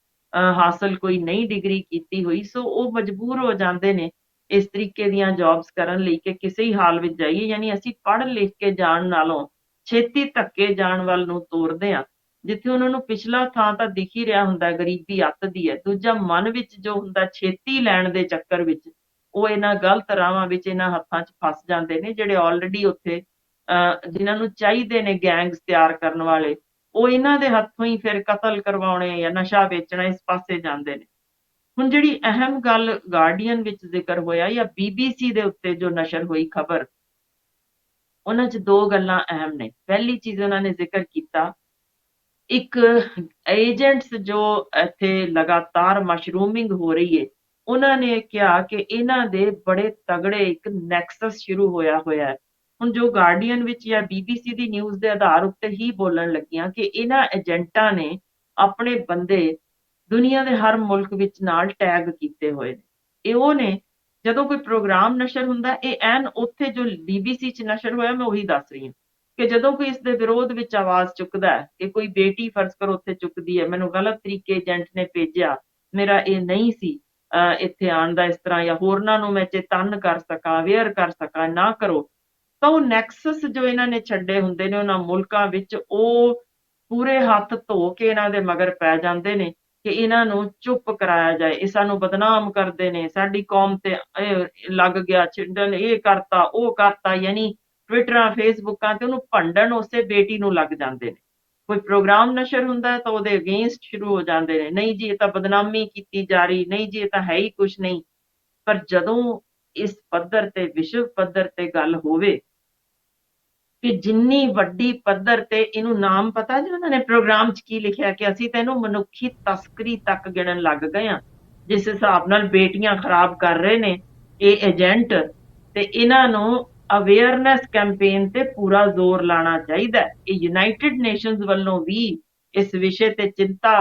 ਹਾਸਲ ਕੋਈ ਨਈ ਡਿਗਰੀ ਕੀਤੀ ਹੋਈ, ਸੋ ਉਹ ਮਜਬੂਰ ਹੋ ਜਾਂਦੇ ਨੇ ਇਸ ਤਰੀਕੇ ਦੀਆਂ ਜੌਬਸ ਕਰਨ ਲਈ ਕਿ ਕਿਸੇ ਹੀ ਹਾਲ ਵਿੱਚ ਜਾਈਏ। ਯਾਨੀ ਅਸੀਂ ਪੜ੍ਹ ਲਿਖ ਕੇ ਜਾਣ ਨਾਲੋਂ ਛੇਤੀ ਧੱਕੇ ਜਾਣ ਵੱਲ ਨੂੰ ਤੋਰਦੇ ਹਾਂ, ਜਿੱਥੇ ਉਹਨਾਂ ਨੂੰ ਪਿਛਲਾ ਥਾਂ ਤਾਂ ਦਿਖ ਹੀ ਰਿਹਾ ਹੁੰਦਾ, ਗਰੀਬੀ ਅੱਤ ਦੀ ਹੈ। ਦੂਜਾ, ਮਨ ਵਿੱਚ ਜੋ ਹੁੰਦਾ ਛੇਤੀ ਲੈਣ ਦੇ ਚੱਕਰ ਵਿੱਚ, ਉਹ ਇਹਨਾਂ ਗਲਤ ਰਾਹਾਂ ਵਿੱਚ, ਇਹਨਾਂ ਹੱਥਾਂ 'ਚ ਫਸ ਜਾਂਦੇ ਨੇ, ਜਿਹੜੇ ਆਲਰੇਡੀ ਉੱਥੇ ਜਿਨ੍ਹਾਂ ਨੂੰ ਚਾਹੀਦੇ ਨੇ ਗੈਂਗਸ ਤਿਆਰ ਕਰਨ ਵਾਲੇ, ਉਹ ਇਹਨਾਂ ਦੇ ਹੱਥੋਂ ਹੀ ਫਿਰ ਕਤਲ ਕਰਵਾਉਣੇ ਜਾਂ ਨਸ਼ਾ ਵੇਚਣਾ, ਇਸ ਪਾਸੇ ਜਾਂਦੇ ਨੇ। ਹੁਣ ਜਿਹੜੀ ਅਹਿਮ ਗੱਲ ਗਾਰਡੀਅਨ ਵਿੱਚ ਜ਼ਿਕਰ ਹੋਇਆ, ਜਾਂ BBC ਦੇ ਉੱਤੇ ਜੋ ਨਸ਼ਰ ਹੋਈ ਖਬਰ, ਉਹਨਾਂ 'ਚ 2 ਗੱਲਾਂ ਅਹਿਮ ਨੇ। ਪਹਿਲੀ ਚੀਜ਼ ਉਹਨਾਂ ਨੇ ਜ਼ਿਕਰ ਕੀਤਾ, ਇੱਕ ਏਜੰਟਸ ਜੋ ਇੱਥੇ ਲਗਾਤਾਰ ਮਸ਼ਰੂਮਿੰਗ ਹੋ ਰਹੀ ਹੈ, ਉਹਨਾਂ ਨੇ ਕਿਹਾ ਕਿ ਇਹਨਾਂ ਦੇ ਬੜੇ ਤਗੜੇ ਇੱਕ ਨੈਕਸਸ ਸ਼ੁਰੂ ਹੋਇਆ ਹੈ। ਹੁਣ ਜੋ ਗਾਰਡੀਅਨ ਵਿੱਚ ਜਾਂ BBC ਦੀ ਨਿਊਜ਼ ਦੇ ਆਧਾਰ ਉੱਤੇ ਹੀ ਬੋਲਣ ਲੱਗੀਆਂ ਕਿ ਇਹਨਾਂ ਏਜੰਟਾਂ ਨੇ ਆਪਣੇ ਬੰਦੇ ਦੁਨੀਆ ਦੇ ਹਰ ਮੁਲਕ ਵਿੱਚ ਨਾਲ ਟੈਗ ਕੀਤੇ ਹੋਏ ਨੇ। ਇਹ ਉਹ ਨੇ, ਜਦੋਂ ਕੋਈ ਪ੍ਰੋਗਰਾਮ ਨਸ਼ਰ ਹੁੰਦਾ, ਇਹ ਐਨ ਉੱਥੇ ਜੋ BBC 'ਚ ਨਸ਼ਰ ਹੋਇਆ, ਮੈਂ ਉਹੀ ਦੱਸ ਰਹੀ ਹਾਂ, ਕਿ ਜਦੋਂ ਕੋਈ ਇਸ ਦੇ ਵਿਰੋਧ ਵਿੱਚ ਆਵਾਜ਼ ਚੁੱਕਦਾ ਹੈ ਕਿ ਕੋਈ ਬੇਟੀ ਫਰਜ਼ ਕਰੋ ਉੱਥੇ ਚੁੱਕਦੀ ਹੈ, ਮੈਨੂੰ ਗਲਤ ਤਰੀਕੇ ਏਜੰਟ ਨੇ ਭੇਜਿਆ, ਮੇਰਾ ਇਹ ਨਹੀਂ ਸੀ ਇੱਥੇ ਆਉਣ ਦਾ ਇਸ ਤਰ੍ਹਾਂ, ਜਾਂ ਹੋਰਨਾਂ ਨੂੰ ਮੈਂ ਚੇਤੰਨ ਕਰ ਸਕਾਂ, ਅਵੇਅਰ ਕਰ ਸਕਾਂ, ਨਾ ਕਰੋ, ਤਾਂ ਉਹ ਨੈਕਸਸ ਜੋ ਇਹਨਾਂ ਨੇ ਛੱਡੇ ਹੁੰਦੇ ਨੇ ਉਹਨਾਂ ਮੁਲਕਾਂ ਵਿੱਚ, ਉਹ ਪੂਰੇ ਹੱਥ ਧੋ ਕੇ ਇਹਨਾਂ ਦੇ ਮਗਰ ਪੈ ਜਾਂਦੇ ਨੇ ਕਿ ਇਹਨਾਂ ਨੂੰ ਚੁੱਪ ਕਰਾਇਆ ਜਾਏ, ਇਹ ਸਾਨੂੰ ਬਦਨਾਮ ਕਰਦੇ ਨੇ, ਸਾਡੀ ਕੌਮ ਤੇ ਇਹ ਲੱਗ ਗਿਆ ਛਿੰਡਣ, ਇਹ ਕਰਤਾ ਉਹ ਕਰਤਾ, ਯਾਨੀ ਟਵਿੱਟਰਾਂ ਫੇਸਬੁੱਕਾਂ ਤੇ ਉਹਨੂੰ ਭੰਡਣ ਉਸੇ ਬੇਟੀ ਨੂੰ ਲੱਗ ਜਾਂਦੇ ਨੇ। ਕੋਈ ਪ੍ਰੋਗਰਾਮ ਨਸ਼ਰ ਹੁੰਦਾ ਹੈ ਤਾਂ ਉਹਦੇ ਅਗੇਂਸਟ ਸ਼ੁਰੂ ਹੋ ਜਾਂਦੇ ਨੇ, ਨਹੀਂ ਜੀ ਇਹ ਤਾਂ ਬਦਨਾਮੀ ਕੀਤੀ ਜਾ ਰਹੀ, ਨਹੀਂ ਜੀ ਇਹ ਤਾਂ ਹੈ ਹੀ ਕੁਛ ਨਹੀਂ। ਪਰ ਜਦੋਂ ਇਸ ਪੱਧਰ ਤੇ, ਵਿਸ਼ਵ ਪੱਧਰ ਤੇ ਗੱਲ ਹੋਵੇ ਕਿ ਜਿੰਨੀ ਵੱਡੀ ਪੱਧਰ ਤੇ, ਇਹਨੂੰ ਨਾਮ ਪਤਾ ਜੀ ਉਹਨਾਂ ਨੇ ਪ੍ਰੋਗਰਾਮ 'ਚ ਕੀ ਲਿਖਿਆ ਕਿ ਅਸੀਂ ਤਾਂ ਇਹਨੂੰ ਮਨੁੱਖੀ ਤਸਕਰੀ ਤੱਕ ਗਿਣਨ ਲੱਗ ਗਏ ਹਾਂ, ਜਿਸ ਹਿਸਾਬ ਨਾਲ ਬੇਟੀਆਂ ਖਰਾਬ ਕਰ ਰਹੇ ਨੇ ਇਹ ਏਜੰਟ, ਤੇ ਇਹਨਾਂ ਨੂੰ ਅਵੇਅਰਨੈਸ ਕੈਂਪੇਨ ਤੇ ਪੂਰਾ ਜ਼ੋਰ ਲਾਣਾ ਚਾਹੀਦਾ ਹੈ। ਇਹ ਯੂਨਾਈਟਿਡ ਨੇਸ਼ਨਸ ਵੱਲੋਂ ਵੀ ਇਸ ਵਿਸ਼ੇ ਤੇ ਚਿੰਤਾ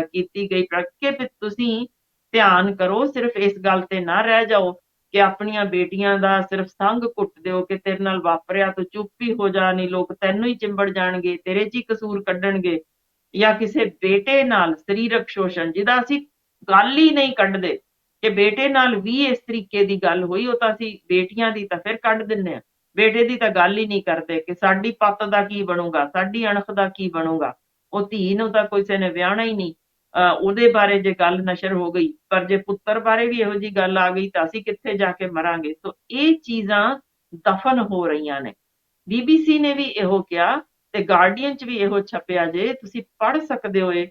ਕੀਤੀ ਗਈ ਕਿ ਤੁਸੀਂ ਧਿਆਨ ਕਰੋ, ਸਿਰਫ ਇਸ ਗੱਲ ਤੇ ਨਾ ਰਹਿ ਜਾਓ ਕਿ ਆਪਣੀਆਂ ਬੇਟੀਆਂ ਦਾ ਸਿਰਫ ਸੰਗ ਘੁੱਟ ਦਿਓ ਕਿ ਤੇਰੇ ਨਾਲ ਵਾਪਰਿਆ ਤੂੰ ਚੁੱਪ ਹੀ ਹੋ ਜਾ, ਨਹੀਂ ਲੋਕ ਤੈਨੂੰ ਹੀ ਚਿੰਬੜ ਜਾਣਗੇ, ਤੇਰੇ 'ਚ ਹੀ ਕਸੂਰ ਕੱਢਣਗੇ। ਜਾਂ ਕਿਸੇ ਬੇਟੇ ਨਾਲ ਸਰੀਰਕ ਸ਼ੋਸ਼ਣ, ਜਿਹਦਾ ਅਸੀਂ ਗੱਲ ਹੀ ਨਹੀਂ ਕੱਢਦੇ, ਕਿ ਬੇਟੇ ਨਾਲ ਵੀ ਇਸ ਤਰੀਕੇ ਦੀ ਗੱਲ ਹੋਈ, ਉਹ ਤਾਂ ਅਸੀਂ ਬੇਟੀਆਂ ਦੀ ਤਾਂ ਫਿਰ ਕੱਢ ਦਿੰਦੇ ਹਾਂ, ਬੇਟੇ ਦੀ ਤਾਂ ਗੱਲ ਹੀ ਨਹੀਂ ਕਰਦੇ ਕਿ ਸਾਡੀ ਪੱਤ ਦਾ ਕੀ ਬਣੂਗਾ, ਸਾਡੀ ਅਣਖ ਦਾ ਕੀ ਬਣੂਗਾ। ਉਹ ਧੀ ਨੂੰ ਤਾਂ ਕਿਸੇ ਨੇ ਵਿਆਹਣਾ ਹੀ ਨਹੀਂ, ਉਹਦੇ ਬਾਰੇ ਜੇ ਗੱਲ ਨਸ਼ਰ ਹੋ ਗਈ, ਪਰ ਜੇ ਪੁੱਤਰ ਬਾਰੇ ਵੀ ਇਹੋ ਜਿਹੀ ਗੱਲ ਆ ਗਈ ਤਾਂ ਅਸੀਂ ਕਿੱਥੇ ਜਾ ਕੇ ਮਰਾਂਗੇ। ਸੋ ਇਹ ਚੀਜ਼ਾਂ ਦਫਨ ਹੋ ਰਹੀਆਂ ਨੇ। BBC ਨੇ ਵੀ ਇਹੋ ਕਿਹਾ ਤੇ ਗਾਰਡੀਅਨ 'ਚ ਵੀ ਇਹੋ ਛਪਿਆ, ਜੇ ਤੁਸੀਂ ਪੜ੍ਹ ਸਕਦੇ ਹੋ, ਇਹ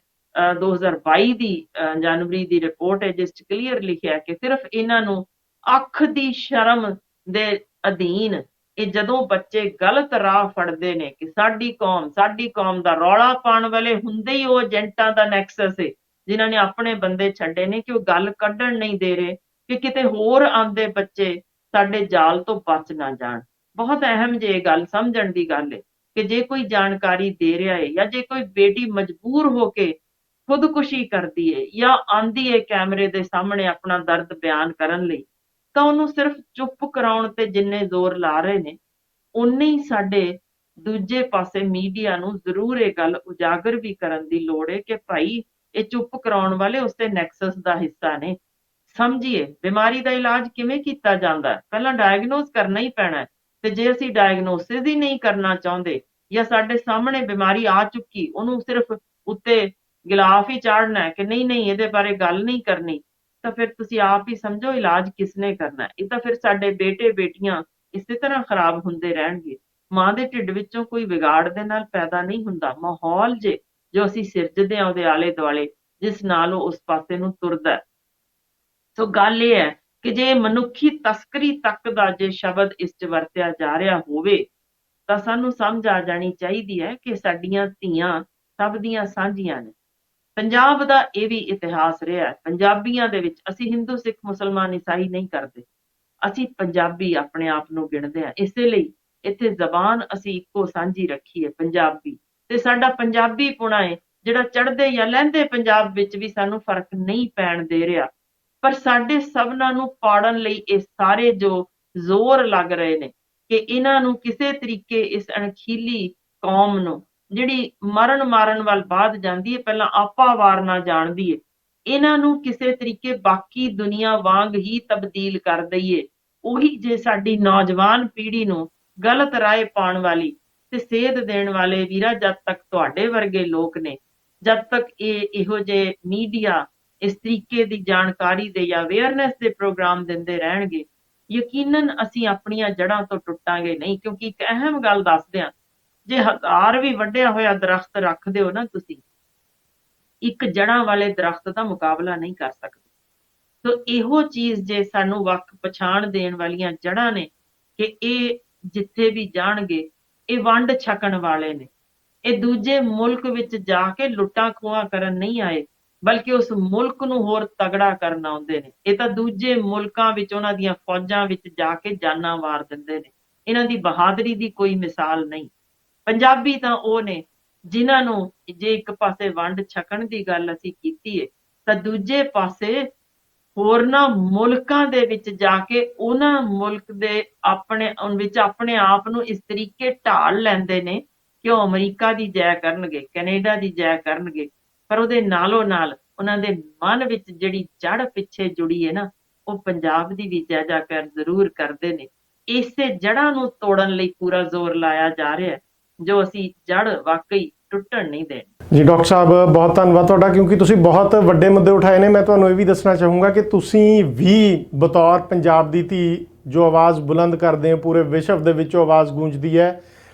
2022 ਦੀ ਜਨਵਰੀ ਦੀ ਰਿਪੋਰਟ ਹੈ, ਜਿਸ 'ਚ ਕਲੀਅਰ ਲਿਖਿਆ ਕਿ ਸਿਰਫ ਇਹਨਾਂ ਨੂੰ ਅੱਖ ਦੀ ਸ਼ਰਮ ਦੇ ਅਧੀਨ ਇਹ ਜਦੋਂ ਬੱਚੇ ਗਲਤ ਰਾਹ ਫੜਦੇ ਨੇ ਕਿ ਸਾਡੀ ਕੌਮ ਦਾ ਰੌਲਾ ਪਾਉਣ ਵਾਲੇ ਹੁੰਦੇ ਹੀ ਉਹ ਏਜੰਟਾਂ ਦਾ ਨੈਕਸਸ ਹੈ, ਜਿਨ੍ਹਾਂ ਨੇ ਆਪਣੇ ਬੰਦੇ ਛੱਡੇ ਨੇ, ਕਿ ਉਹ ਗੱਲ ਕੱਢਣ ਨਹੀਂ ਦੇ ਰਹੇ ਕਿ ਕਿਤੇ ਹੋਰ ਆਉਂਦੇ ਬੱਚੇ ਸਾਡੇ ਜਾਲ ਤੋਂ ਬਚ ਨਾ ਜਾਣ। ਬਹੁਤ ਅਹਿਮ ਜੇ ਇਹ ਗੱਲ ਸਮਝਣ ਦੀ ਗੱਲ ਹੈ ਕਿ ਜੇ ਕੋਈ ਜਾਣਕਾਰੀ ਦੇ ਰਿਹਾ ਹੈ, ਜਾਂ ਜੇ ਕੋਈ ਬੇਟੀ ਮਜਬੂਰ ਹੋ ਕੇ ਖੁਦਕੁਸ਼ੀ ਕਰਦੀ ਹੈ ਜਾਂ ਆਂਦੀ ਹੈ ਕੈਮਰੇ ਦੇ ਸਾਹਮਣੇ ਆਪਣਾ ਦਰਦ ਬਿਆਨ ਕਰਨ ਲਈ, ਤਾਂ ਉਹਨੂੰ ਸਿਰਫ ਚੁੱਪ ਕਰਾਉਣ ਤੇ ਜਿੰਨੇ ਜ਼ੋਰ ਲਾ ਰਹੇ ਨੇ, ਉਨੇ ਹੀ ਸਾਡੇ ਦੂਜੇ ਪਾਸੇ ਮੀਡੀਆ ਨੂੰ ਜ਼ਰੂਰ ਇਹ ਗੱਲ ਉਜਾਗਰ ਵੀ ਕਰਨ ਦੀ ਲੋੜ ਹੈ ਕਿ ਭਾਈ ਇਹ ਚੁੱਪ ਕਰਾਉਣ ਵਾਲੇ ਉਸਦੇ ਨੈਕਸਸ ਦਾ ਹਿੱਸਾ ਨੇ। ਸਮਝੀਏ ਬਿਮਾਰੀ ਦਾ ਇਲਾਜ ਕਿਵੇਂ ਕੀਤਾ ਜਾਂਦਾ ਹੈ, ਪਹਿਲਾਂ ਡਾਇਗਨੋਸ ਕਰਨਾ ਹੀ ਪੈਣਾ ਹੈ, ਤੇ ਜੇ ਅਸੀਂ ਡਾਇਗਨੋਸਿਸ ਹੀ ਨਹੀਂ ਕਰਨਾ ਚਾਹੁੰਦੇ, ਜਾਂ ਸਾਡੇ ਸਾਹਮਣੇ ਬਿਮਾਰੀ ਆ ਚੁੱਕੀ, ਉਹਨੂੰ ਸਿਰਫ ਉੱਤੇ ਗਿਲਾਫ ਹੀ ਚਾੜਨਾ ਹੈ ਕਿ ਨਹੀਂ ਨਹੀਂ ਇਹਦੇ ਬਾਰੇ ਗੱਲ ਨਹੀਂ ਕਰਨੀ, ਤਾਂ ਫਿਰ ਤੁਸੀਂ ਆਪ ਹੀ ਸਮਝੋ ਇਲਾਜ ਕਿਸਨੇ ਕਰਨਾ ਹੈ। ਇਹ ਤਾਂ ਫਿਰ ਸਾਡੇ ਬੇਟੇ ਬੇਟੀਆਂ ਇਸੇ ਤਰ੍ਹਾਂ ਖਰਾਬ ਹੁੰਦੇ ਰਹਿਣਗੇ। ਮਾਂ ਦੇ ਢਿੱਡ ਵਿੱਚੋਂ ਕੋਈ ਵਿਗਾੜ ਦੇ ਨਾਲ ਪੈਦਾ ਨਹੀਂ ਹੁੰਦਾ, ਮਾਹੌਲ ਜੋ ਅਸੀਂ ਸਿਰਜਦੇ ਹਾਂ ਉਹਦੇ ਆਲੇ ਦੁਆਲੇ, ਜਿਸ ਨਾਲ ਉਹ ਉਸ ਪਾਸੇ ਨੂੰ ਤੁਰਦਾ। ਸੋ ਗੱਲ ਇਹ ਹੈ ਕਿ ਜੇ ਮਨੁੱਖੀ ਤਸਕਰੀ ਤੱਕ ਦਾ ਜੇ ਸ਼ਬਦ ਇਸ 'ਚ ਵਰਤਿਆ ਜਾ ਰਿਹਾ ਹੋਵੇ, ਤਾਂ ਸਾਨੂੰ ਸਮਝ ਆ ਜਾਣੀ ਚਾਹੀਦੀ ਹੈ ਕਿ ਸਾਡੀਆਂ ਧੀਆਂ ਸਭ ਦੀਆਂ ਸਾਂਝੀਆਂ ਨੇ। ਪੰਜਾਬ ਦਾ ਇਹ ਵੀ ਇਤਿਹਾਸ ਰਿਹਾ ਹੈ। ਪੰਜਾਬੀਆਂ ਦੇ ਵਿੱਚ ਅਸੀਂ ਹਿੰਦੂ, ਸਿੱਖ, ਮੁਸਲਮਾਨ, ਈਸਾਈ ਨਹੀਂ ਕਰਦੇ, ਅਸੀਂ ਪੰਜਾਬੀ ਆਪਣੇ ਆਪ ਨੂੰ ਗਿਣਦੇ ਹਾਂ। ਇਸੇ ਲਈ ਇੱਥੇ ਜ਼ਬਾਨ ਅਸੀਂ ਇੱਕੋ ਸਾਂਝੀ ਰੱਖੀ ਹੈ, ਪੰਜਾਬੀ, ਤੇ ਸਾਡਾ ਪੰਜਾਬੀਪੁਣਾ ਹੈ ਜਿਹੜਾ ਚੜ੍ਹਦੇ ਜਾਂ ਲਹਿੰਦੇ ਪੰਜਾਬ ਵਿੱਚ ਵੀ ਸਾਨੂੰ ਫਰਕ ਨਹੀਂ ਪੈਣ ਦੇ ਰਿਹਾ। ਪਰ ਸਾਡੇ ਸਭਨਾਂ ਨੂੰ ਪਾੜਨ ਲਈ ਇਹ ਸਾਰੇ ਜੋ ਜ਼ੋਰ ਲੱਗ ਰਹੇ ਨੇ ਕਿ ਇਹਨਾਂ ਨੂੰ ਕਿਸੇ ਤਰੀਕੇ, ਇਸ ਅਣਖੀਲੀ ਕੌਮ ਨੂੰ ਜਿਹੜੀ ਮਰਨ ਮਾਰਨ ਵੱਲ ਵੱਧ ਜਾਂਦੀ ਹੈ, ਪਹਿਲਾਂ ਆਪਾ ਵਾਰ ਨਾ ਜਾਣਦੀ ਹੈ, ਇਹਨਾਂ ਨੂੰ ਕਿਸੇ ਤਰੀਕੇ ਬਾਕੀ ਦੁਨੀਆ ਵਾਂਗ ਹੀ ਤਬਦੀਲ ਕਰ ਦਈਏ। ਉਹੀ ਜੇ ਸਾਡੀ ਨੌਜਵਾਨ ਪੀੜ੍ਹੀ ਨੂੰ ਗਲਤ ਰਾਏ ਪਾਉਣ ਵਾਲੀ ਤੇ ਸੇਧ ਦੇਣ ਵਾਲੇ ਵੀਰਾ, ਜਦ ਤੱਕ ਤੁਹਾਡੇ ਵਰਗੇ ਲੋਕ ਨੇ, ਜਦ ਤੱਕ ਇਹੋ ਜਿਹੇ ਮੀਡੀਆ ਇਸ ਤਰੀਕੇ ਦੀ ਜਾਣਕਾਰੀ ਦੇ ਜਾਂ ਅਵੇਅਰਨੈਸ ਦੇ ਪ੍ਰੋਗਰਾਮ ਦਿੰਦੇ ਰਹਿਣਗੇ, ਯਕੀਨਨ ਅਸੀਂ ਆਪਣੀਆਂ ਜੜ੍ਹਾਂ ਤੋਂ ਟੁੱਟਾਂਗੇ ਨਹੀਂ। ਕਿਉਂਕਿ ਇੱਕ ਅਹਿਮ ਗੱਲ ਦੱਸਦੇ ਹਾਂ, ਜੇ 1000 ਵੀ ਵੱਢਿਆ ਹੋਇਆ ਦਰਖਤ ਰੱਖਦੇ ਹੋ ਨਾ ਤੁਸੀਂ, ਇੱਕ ਜੜ੍ਹਾਂ ਵਾਲੇ ਦਰਖਤ ਦਾ ਮੁਕਾਬਲਾ ਨਹੀਂ ਕਰ ਸਕਦੇ। ਸੋ ਇਹੋ ਚੀਜ਼ ਜੇ ਸਾਨੂੰ ਵੱਖ ਪਛਾਣ ਦੇਣ ਵਾਲੀਆਂ ਜੜ੍ਹਾਂ ਨੇ ਕਿ ਇਹ ਜਿੱਥੇ ਵੀ ਜਾਣਗੇ ਇਹ ਵੰਡ ਛਕਣ ਵਾਲੇ ਨੇ, ਇਹ ਦੂਜੇ ਮੁਲਕ ਵਿੱਚ ਜਾ ਕੇ ਲੁੱਟਾਂ ਖੋਹਾਂ ਕਰਨ ਨਹੀਂ ਆਏ, ਬਲਕਿ ਉਸ ਮੁਲਕ ਨੂੰ ਹੋਰ ਤਗੜਾ ਕਰਨ ਆਉਂਦੇ ਨੇ। ਇਹ ਤਾਂ ਦੂਜੇ ਮੁਲਕਾਂ ਵਿੱਚ ਉਹਨਾਂ ਦੀਆਂ ਫੌਜਾਂ ਵਿੱਚ ਜਾ ਕੇ ਜਾਨਾਂ ਵਾਰ ਦਿੰਦੇ ਨੇ। ਇਹਨਾਂ ਦੀ ਬਹਾਦਰੀ ਦੀ ਕੋਈ ਮਿਸਾਲ ਨਹੀਂ। ਪੰਜਾਬੀ ਤਾਂ ਉਹ ਨੇ ਜਿਨ੍ਹਾਂ ਨੂੰ ਜੇ ਇੱਕ ਪਾਸੇ ਵੰਡ ਛਕਣ ਦੀ ਗੱਲ ਅਸੀਂ ਕੀਤੀ ਹੈ, ਤਾਂ ਦੂਜੇ ਪਾਸੇ ਹੋਰਨਾਂ ਮੁਲਕਾਂ ਦੇ ਵਿੱਚ ਜਾ ਕੇ ਉਹਨਾਂ ਮੁਲਕ ਦੇ ਆਪਣੇ ਆਪ ਨੂੰ ਇਸ ਤਰੀਕੇ ਢਾਲ ਲੈਂਦੇ ਨੇ ਕਿ ਉਹ ਅਮਰੀਕਾ ਦੀ ਜੈ ਕਰਨਗੇ, ਕੈਨੇਡਾ ਦੀ ਜੈ ਕਰਨਗੇ, ਪਰ ਉਹਦੇ ਨਾਲੋਂ ਨਾਲ ਉਹਨਾਂ ਦੇ ਮਨ ਵਿੱਚ ਜਿਹੜੀ ਜੜ ਪਿੱਛੇ ਜੁੜੀ ਹੈ ਨਾ, ਉਹ ਪੰਜਾਬ ਦੀ ਵੀ ਜੈ ਜੈਕਾਰ ਜ਼ਰੂਰ ਕਰਦੇ ਨੇ। ਇਸੇ ਜੜ੍ਹਾਂ ਨੂੰ ਤੋੜਨ ਲਈ ਪੂਰਾ ਜ਼ੋਰ ਲਾਇਆ ਜਾ ਰਿਹਾ ਹੈ, ਜੋ ਅਸੀਂ ਜੜ ਵਾਕਈ ਟੁੱਟਣ ਨਹੀਂ ਦੇਣੀ। ਜੀ ਡਾਕਟਰ ਸਾਹਿਬ, ਬਹੁਤ ਧੰਨਵਾਦ ਤੁਹਾਡਾ, ਕਿਉਂਕਿ ਤੁਸੀਂ ਬਹੁਤ ਵੱਡੇ ਮੁੱਦੇ ਉਠਾਏ ਨੇ। ਮੈਂ ਤੁਹਾਨੂੰ ਇਹ ਵੀ ਦੱਸਣਾ ਚਾਹੂੰਗਾ ਕਿ ਤੁਸੀਂ ਵੀ ਬਤੌਰ ਪੰਜਾਬ ਦੀ ਧੀ ਜੋ ਆਵਾਜ਼ ਬੁਲੰਦ ਕਰਦੇ ਹੋ, ਪੂਰੇ ਵਿਸ਼ਵ ਦੇ ਵਿੱਚੋਂ ਆਵਾਜ਼ ਗੂੰਜਦੀ ਹੈ।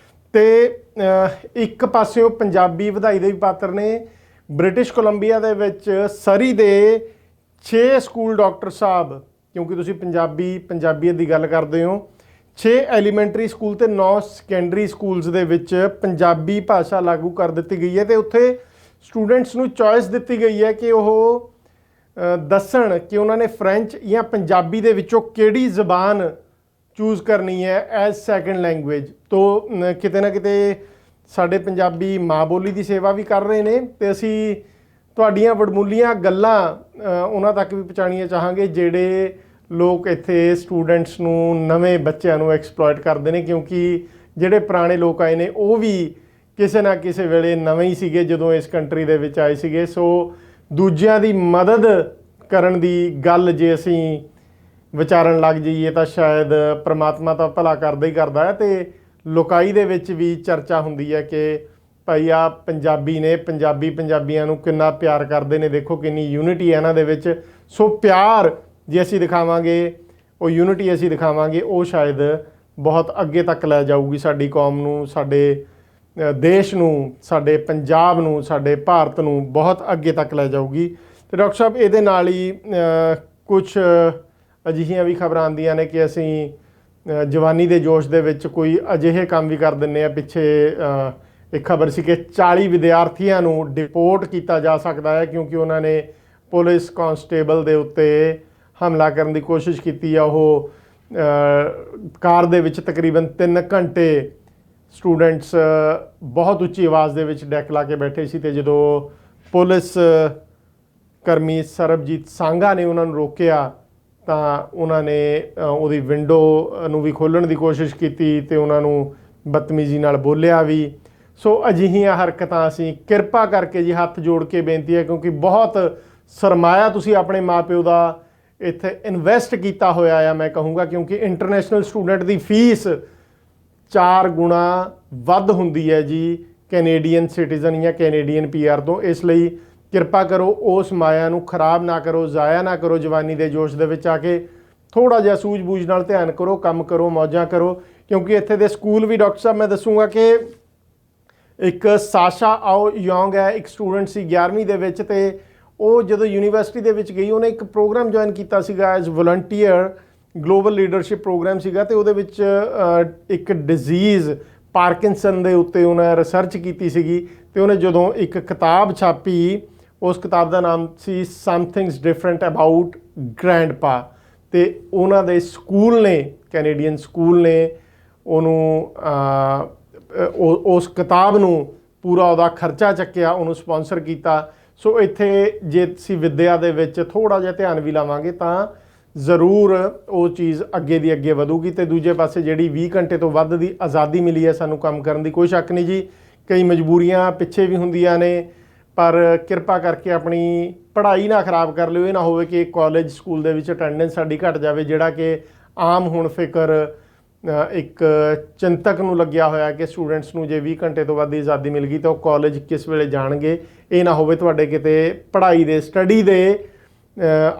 ਤੇ ਇੱਕ ਪਾਸਿਓਂ ਪੰਜਾਬੀ ਵਧਾਈ ਦੇ ਵੀ ਪਾਤਰ ਨੇ। ਬ੍ਰਿਟਿਸ਼ ਕੋਲੰਬੀਆ ਦੇ ਵਿੱਚ ਸਰੀ ਦੇ 6 ਸਕੂਲ ਡਾਕਟਰ ਸਾਹਿਬ, ਕਿਉਂਕਿ ਤੁਸੀਂ ਪੰਜਾਬੀਅਤ ਦੀ ਗੱਲ ਕਰਦੇ ਹੋ, 6 ਐਲੀਮੈਂਟਰੀ ਸਕੂਲ ਤੇ 9 ਸੈਕੰਡਰੀ ਸਕੂਲਸ ਦੇ ਵਿੱਚ ਪੰਜਾਬੀ ਭਾਸ਼ਾ ਲਾਗੂ ਕਰ ਦਿੱਤੀ ਗਈ ਹੈ। ਤੇ ਉੱਥੇ ਸਟੂਡੈਂਟਸ ਨੂੰ ਚੋਇਸ ਦਿੱਤੀ ਗਈ ਹੈ ਕਿ ਉਹ ਦੱਸਣ ਕਿ ਉਹਨਾਂ ਨੇ ਫ੍ਰੈਂਚ ਜਾਂ ਪੰਜਾਬੀ ਦੇ ਵਿੱਚੋਂ ਕਿਹੜੀ ਜ਼ਬਾਨ ਚੂਜ਼ ਕਰਨੀ ਹੈ ਐਜ਼ ਸੈਕੰਡ ਲੈਂਗੁਏਜ। ਤੋਂ ਕਿਤੇ ਨਾ ਕਿਤੇ ਸਾਡੇ ਪੰਜਾਬੀ ਮਾਂ ਬੋਲੀ ਦੀ ਸੇਵਾ ਵੀ ਕਰ ਰਹੇ ਨੇ, ਤੇ ਅਸੀਂ ਤੁਹਾਡੀਆਂ ਵਡਮੁੱਲੀਆਂ ਗੱਲਾਂ ਉਹਨਾਂ ਤੱਕ ਵੀ ਪਹੁੰਚਾਉਣੀਆਂ ਚਾਹਾਂਗੇ ਜਿਹੜੇ ਲੋਕ ਇੱਥੇ ਸਟੂਡੈਂਟਸ ਨੂੰ, ਨਵੇਂ ਬੱਚਿਆਂ ਨੂੰ ਐਕਸਪਲੋਇਟ ਕਰਦੇ ਨੇ, ਕਿਉਂਕਿ ਜਿਹੜੇ ਪੁਰਾਣੇ ਲੋਕ ਆਏ ਨੇ ਉਹ ਵੀ ਕਿਸੇ ਨਾ ਕਿਸੇ ਵੇਲੇ ਨਵੇਂ ਹੀ ਸੀਗੇ ਜਦੋਂ ਇਸ ਕੰਟਰੀ ਦੇ ਵਿੱਚ ਆਏ ਸੀਗੇ। ਸੋ ਦੂਜਿਆਂ ਦੀ ਮਦਦ ਕਰਨ ਦੀ ਗੱਲ ਜੇ ਅਸੀਂ ਵਿਚਾਰਨ ਲੱਗ ਜਾਈਏ ਤਾਂ ਸ਼ਾਇਦ ਪ੍ਰਮਾਤਮਾ ਤਾਂ ਭਲਾ ਕਰਦਾ ਹੀ ਕਰਦਾ ਹੈ। ਤੇ ਲੋਕਾਈ ਦੇ ਵਿੱਚ ਵੀ ਚਰਚਾ ਹੁੰਦੀ ਹੈ ਕਿ ਭਾਈ ਆ ਪੰਜਾਬੀ ਨੇ, ਪੰਜਾਬੀਆਂ ਨੂੰ ਕਿੰਨਾ ਪਿਆਰ ਕਰਦੇ ਨੇ, ਦੇਖੋ ਕਿੰਨੀ ਯੂਨਿਟੀ ਹੈ ਇਹਨਾਂ ਦੇ ਵਿੱਚ। ਸੋ ਪਿਆਰ ਜੇ ਅਸੀਂ ਦਿਖਾਵਾਂਗੇ, ਉਹ ਯੂਨਿਟੀ ਅਸੀਂ ਦਿਖਾਵਾਂਗੇ, ਉਹ ਸ਼ਾਇਦ ਬਹੁਤ ਅੱਗੇ ਤੱਕ ਲੈ ਜਾਊਗੀ ਸਾਡੀ ਕੌਮ ਨੂੰ, ਸਾਡੇ ਦੇਸ਼ ਨੂੰ, ਸਾਡੇ ਪੰਜਾਬ ਨੂੰ, ਸਾਡੇ ਭਾਰਤ ਨੂੰ ਬਹੁਤ ਅੱਗੇ ਤੱਕ ਲੈ ਜਾਊਗੀ। ਤੇ ਡਾਕਟਰ ਸਾਹਿਬ, ਇਹਦੇ ਨਾਲ ਹੀ ਕੁਝ ਅਜਿਹੀਆਂ ਵੀ ਖਬਰਾਂ ਆਉਂਦੀਆਂ ਨੇ ਕਿ ਅਸੀਂ ਜਵਾਨੀ ਦੇ ਜੋਸ਼ ਦੇ ਵਿੱਚ ਕੋਈ ਅਜਿਹੇ ਕੰਮ ਵੀ ਕਰ ਦਿੰਦੇ ਆ। ਪਿੱਛੇ ਇੱਕ ਖਬਰ ਸੀ ਕਿ 40 ਵਿਦਿਆਰਥੀਆਂ ਨੂੰ ਡਿਪੋਰਟ ਕੀਤਾ ਜਾ ਸਕਦਾ ਹੈ ਕਿਉਂਕਿ ਉਹਨਾਂ ਨੇ ਪੁਲਿਸ ਕਾਂਸਟੇਬਲ ਦੇ ਉੱਤੇ ਹਮਲਾ ਕਰਨ ਦੀ ਕੋਸ਼ਿਸ਼ ਕੀਤੀ ਆ। ਉਹ ਕਾਰ ਦੇ ਵਿੱਚ ਤਕਰੀਬਨ 3 ਘੰਟੇ ਸਟੂਡੈਂਟਸ ਬਹੁਤ ਉੱਚੀ ਆਵਾਜ਼ ਦੇ ਵਿੱਚ ਡੈਕ ਲਾ ਕੇ ਬੈਠੇ ਸੀ, ਤੇ ਜਦੋਂ ਪੁਲਿਸ ਕਰਮੀ ਸਰਬਜੀਤ ਸਾਂਘਾ ਨੇ ਉਹਨਾਂ ਨੂੰ ਰੋਕਿਆ ਤਾਂ ਉਹਨਾਂ ਨੇ ਉਹਦੀ ਵਿੰਡੋ ਨੂੰ ਵੀ ਖੋਲ੍ਹਣ ਦੀ ਕੋਸ਼ਿਸ਼ ਕੀਤੀ ਤੇ ਉਹਨਾਂ ਨੂੰ ਬਦਤਮੀਜ਼ੀ ਨਾਲ ਬੋਲਿਆ ਵੀ। ਸੋ ਅਜਿਹੀਆਂ ਹਰਕਤਾਂ ਅਸੀਂ ਕਿਰਪਾ ਕਰਕੇ ਜੀ ਹੱਥ ਜੋੜ ਕੇ ਬੇਨਤੀ ਹੈ, ਕਿਉਂਕਿ ਬਹੁਤ ਸਰਮਾਇਆ ਤੁਸੀਂ ਆਪਣੇ ਮਾਪਿਓ ਦਾ ਇੱਥੇ ਇਨਵੈਸਟ ਕੀਤਾ ਹੋਇਆ ਆ ਮੈਂ ਕਹੂੰਗਾ, ਕਿਉਂਕਿ ਇੰਟਰਨੈਸ਼ਨਲ ਸਟੂਡੈਂਟ ਦੀ ਫੀਸ 4 ਗੁਣਾ ਵੱਧ ਹੁੰਦੀ ਹੈ ਜੀ ਕੈਨੇਡੀਅਨ ਸਿਟੀਜ਼ਨ ਜਾਂ ਕੈਨੇਡੀਅਨ PR ਤੋਂ। ਇਸ ਲਈ ਕਿਰਪਾ ਕਰੋ ਉਸ ਮਾਇਆ ਨੂੰ ਖਰਾਬ ਨਾ ਕਰੋ, ਜ਼ਾਇਆ ਨਾ ਕਰੋ। ਜਵਾਨੀ ਦੇ ਜੋਸ਼ ਦੇ ਵਿੱਚ ਆ ਕੇ ਥੋੜ੍ਹਾ ਜਿਹਾ ਸੂਝ-ਬੂਝ ਨਾਲ ਧਿਆਨ ਕਰੋ, ਕੰਮ ਕਰੋ, ਮੌਜਾਂ ਕਰੋ, ਕਿਉਂਕਿ ਇੱਥੇ ਦੇ ਸਕੂਲ ਵੀ ਡਾਕਟਰ ਸਾਹਿਬ ਮੈਂ ਦੱਸੂਗਾ ਕਿ ਇੱਕ ਸਾਸ਼ਾ ਆਓ ਯੋਂਗ ਹੈ, ਇੱਕ ਸਟੂਡੈਂਟ ਸੀ 11ਵੀਂ ਦੇ ਵਿੱਚ, ਤੇ ਉਹ ਜਦੋਂ ਯੂਨੀਵਰਸਿਟੀ ਦੇ ਵਿੱਚ ਗਈ ਉਹਨੇ ਇੱਕ ਪ੍ਰੋਗਰਾਮ ਜੁਆਇਨ ਕੀਤਾ ਸੀਗਾ as volunteer, global leadership program ਸੀਗਾ, ਤੇ ਉਹਦੇ ਵਿੱਚ ਇੱਕ ਡਿਜ਼ੀਜ਼ ਪਾਰਕਿੰਸਨ ਦੇ ਉੱਤੇ ਉਹਨੇ ਰਿਸਰਚ ਕੀਤੀ ਸੀਗੀ। ਤੇ ਉਹਨੇ ਜਦੋਂ ਇੱਕ ਕਿਤਾਬ ਛਾਪੀ, ਉਸ ਕਿਤਾਬ ਦਾ ਨਾਮ ਸੀ ਸਮਥਿੰਗਸ ਡਿਫਰੈਂਟ ਅਬਾਊਟ ਗ੍ਰੈਂਡਪਾ, ਤੇ ਉਹਨਾਂ ਦੇ ਸਕੂਲ ਨੇ, ਕੈਨੇਡੀਅਨ ਸਕੂਲ ਨੇ ਉਹਨੂੰ ਉਸ ਕਿਤਾਬ ਨੂੰ ਪੂਰਾ ਉਹਦਾ ਖਰਚਾ ਚੱਕਿਆ, ਉਹਨੂੰ ਸਪੋਂਸਰ ਕੀਤਾ। ਸੋ ਇੱਥੇ ਜੇ ਅਸੀਂ ਵਿੱਦਿਆ ਦੇ ਵਿੱਚ ਥੋੜ੍ਹਾ ਜਿਹਾ ਧਿਆਨ ਵੀ ਲਾਵਾਂਗੇ ਤਾਂ ਜ਼ਰੂਰ ਉਹ ਚੀਜ਼ ਅੱਗੇ ਦੀ ਅੱਗੇ ਵਧੂਗੀ। ਤੇ ਦੂਜੇ ਪਾਸੇ ਜਿਹੜੀ 20 ਘੰਟੇ ਤੋਂ ਵੱਧ ਦੀ ਆਜ਼ਾਦੀ ਮਿਲੀ ਹੈ ਸਾਨੂੰ ਕੰਮ ਕਰਨ ਦੀ, ਕੋਈ ਸ਼ੱਕ ਨਹੀਂ ਜੀ ਕਈ ਮਜਬੂਰੀਆਂ ਪਿੱਛੇ ਵੀ ਹੁੰਦੀਆਂ ਨੇ, ਪਰ ਕਿਰਪਾ ਕਰਕੇ ਆਪਣੀ ਪੜ੍ਹਾਈ ਨਾ ਖਰਾਬ ਕਰ ਲਿਓ। ਇਹ ਨਾ ਹੋਵੇ ਕਿ ਕਾਲਜ ਸਕੂਲ ਦੇ ਵਿੱਚ ਅਟੈਂਡੈਂਸ ਸਾਡੀ ਘਟ ਜਾਵੇ, ਜਿਹੜਾ ਕਿ ਆਮ ਹੁਣ ਫਿਕਰ ਇੱਕ ਚਿੰਤਕ ਨੂੰ ਲੱਗਿਆ ਹੋਇਆ ਕਿ ਸਟੂਡੈਂਟਸ ਨੂੰ ਜੇ 20 ਘੰਟੇ ਤੋਂ ਵੱਧ ਦੀ ਆਜ਼ਾਦੀ ਮਿਲ ਗਈ ਤਾਂ ਉਹ ਕਾਲਜ ਕਿਸ ਵੇਲੇ ਜਾਣਗੇ। ਇਹ ਨਾ ਹੋਵੇ ਤੁਹਾਡੇ ਕਿਤੇ ਪੜ੍ਹਾਈ ਦੇ ਸਟੱਡੀ ਦੇ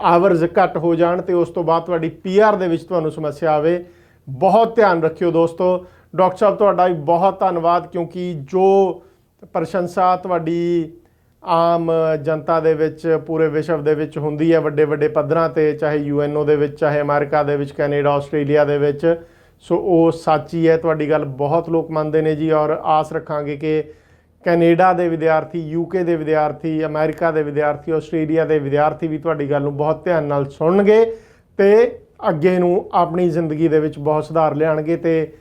ਆਵਰਜ਼ ਘੱਟ ਹੋ ਜਾਣ ਤੇ ਉਸ ਤੋਂ ਬਾਅਦ ਤੁਹਾਡੀ PR ਦੇ ਵਿੱਚ ਤੁਹਾਨੂੰ ਸਮੱਸਿਆ ਆਵੇ। ਬਹੁਤ ਧਿਆਨ ਰੱਖਿਓ ਦੋਸਤੋ। ਡਾਕਟਰ ਸਾਹਿਬ ਤੁਹਾਡਾ ਵੀ ਬਹੁਤ ਧੰਨਵਾਦ, ਕਿਉਂਕਿ ਜੋ ਪ੍ਰਸ਼ੰਸਾ ਤੁਹਾਡੀ ਆਮ ਜਨਤਾ ਦੇ ਵਿੱਚ ਪੂਰੇ ਵਿਸ਼ਵ ਦੇ ਵਿੱਚ ਹੁੰਦੀ ਹੈ ਵੱਡੇ ਵੱਡੇ ਪੱਧਰਾਂ 'ਤੇ, ਚਾਹੇ UNO ਦੇ ਵਿੱਚ, ਚਾਹੇ ਅਮਰੀਕਾ ਦੇ ਵਿੱਚ, ਕੈਨੇਡਾ, ਆਸਟ੍ਰੇਲੀਆ ਦੇ ਵਿੱਚ, ਸੋ ਉਹ ਸੱਚੀ ਹੈ। ਤੁਹਾਡੀ ਗੱਲ ਬਹੁਤ ਲੋਕ ਮੰਨਦੇ ਨੇ ਜੀ, ਔਰ ਆਸ ਰੱਖਾਂਗੇ ਕਿ ਕੈਨੇਡਾ ਦੇ ਵਿਦਿਆਰਥੀ, UK ਦੇ ਵਿਦਿਆਰਥੀ, ਅਮਰੀਕਾ ਦੇ ਵਿਦਿਆਰਥੀ, ਆਸਟ੍ਰੇਲੀਆ ਦੇ ਵਿਦਿਆਰਥੀ ਵੀ ਤੁਹਾਡੀ ਗੱਲ ਨੂੰ ਬਹੁਤ ਧਿਆਨ ਨਾਲ ਸੁਣਨਗੇ ਤੇ ਅੱਗੇ ਨੂੰ ਆਪਣੀ ਜ਼ਿੰਦਗੀ ਦੇ ਵਿੱਚ ਬਹੁਤ ਸੁਧਾਰ ਲਿਆਉਣਗੇ। ਤੇ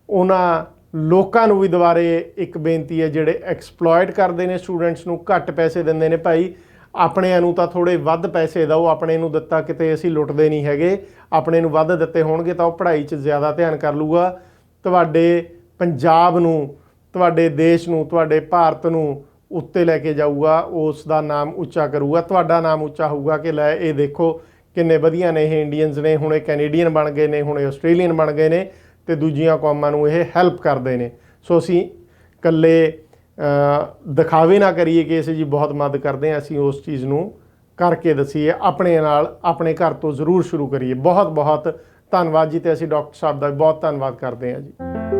ਉਹਨਾਂ ਲੋਕਾਂ ਨੂੰ ਵੀ ਦੁਬਾਰੇ ਇੱਕ ਬੇਨਤੀ ਹੈ ਜਿਹੜੇ ਐਕਸਪਲੋਇਟ ਕਰਦੇ ਨੇ ਸਟੂਡੈਂਟਸ ਨੂੰ, ਘੱਟ ਪੈਸੇ ਦਿੰਦੇ ਨੇ, ਭਾਈ ਆਪਣਿਆਂ ਨੂੰ ਤਾਂ ਥੋੜ੍ਹੇ ਵੱਧ ਪੈਸੇ ਦਿਓ, ਆਪਣੇ ਨੂੰ ਦਿੱਤਾ ਕਿਤੇ ਅਸੀਂ ਲੁੱਟਦੇ ਨਹੀਂ ਹੈਗੇ, ਆਪਣੇ ਨੂੰ ਵੱਧ ਦਿੱਤੇ ਹੋਣਗੇ ਤਾਂ ਉਹ ਪੜ੍ਹਾਈ 'ਚ ਜ਼ਿਆਦਾ ਧਿਆਨ ਕਰ ਲੂਗਾ, ਤੁਹਾਡੇ ਪੰਜਾਬ ਨੂੰ, ਤੁਹਾਡੇ ਦੇਸ਼ ਨੂੰ, ਤੁਹਾਡੇ ਭਾਰਤ ਨੂੰ ਉੱਤੇ ਲੈ ਕੇ ਜਾਊਗਾ, ਉਸ ਦਾ ਨਾਮ ਉੱਚਾ ਕਰੂਗਾ, ਤੁਹਾਡਾ ਨਾਮ ਉੱਚਾ ਹੋਊਗਾ ਕਿ ਲੈ ਇਹ ਦੇਖੋ ਕਿੰਨੇ ਵਧੀਆ ਨੇ ਇਹ ਇੰਡੀਅਨਸ ਨੇ, ਹੁਣ ਇਹ ਕੈਨੇਡੀਅਨ ਬਣ ਗਏ ਨੇ, ਹੁਣ ਇਹ ਆਸਟ੍ਰੇਲੀਅਨ ਬਣ ਗਏ ਨੇ ਅਤੇ ਦੂਜੀਆਂ ਕੌਮਾਂ ਨੂੰ ਇਹ ਹੈਲਪ ਕਰਦੇ ਨੇ। ਸੋ ਅਸੀਂ ਇਕੱਲੇ ਦਿਖਾਵੇ ਨਾ ਕਰੀਏ ਕਿ ਅਸੀਂ ਜੀ ਬਹੁਤ ਮਦਦ ਕਰਦੇ ਹਾਂ, ਅਸੀਂ ਉਸ ਚੀਜ਼ ਨੂੰ ਕਰਕੇ ਦਸੀਏ, ਆਪਣੇ ਨਾਲ, ਆਪਣੇ ਘਰ ਤੋਂ ਜ਼ਰੂਰ ਸ਼ੁਰੂ ਕਰੀਏ। ਬਹੁਤ ਬਹੁਤ ਧੰਨਵਾਦ ਜੀ, ਅਤੇ ਅਸੀਂ ਡਾਕਟਰ ਸਾਹਿਬ ਦਾ ਬਹੁਤ ਧੰਨਵਾਦ ਕਰਦੇ ਹਾਂ ਜੀ।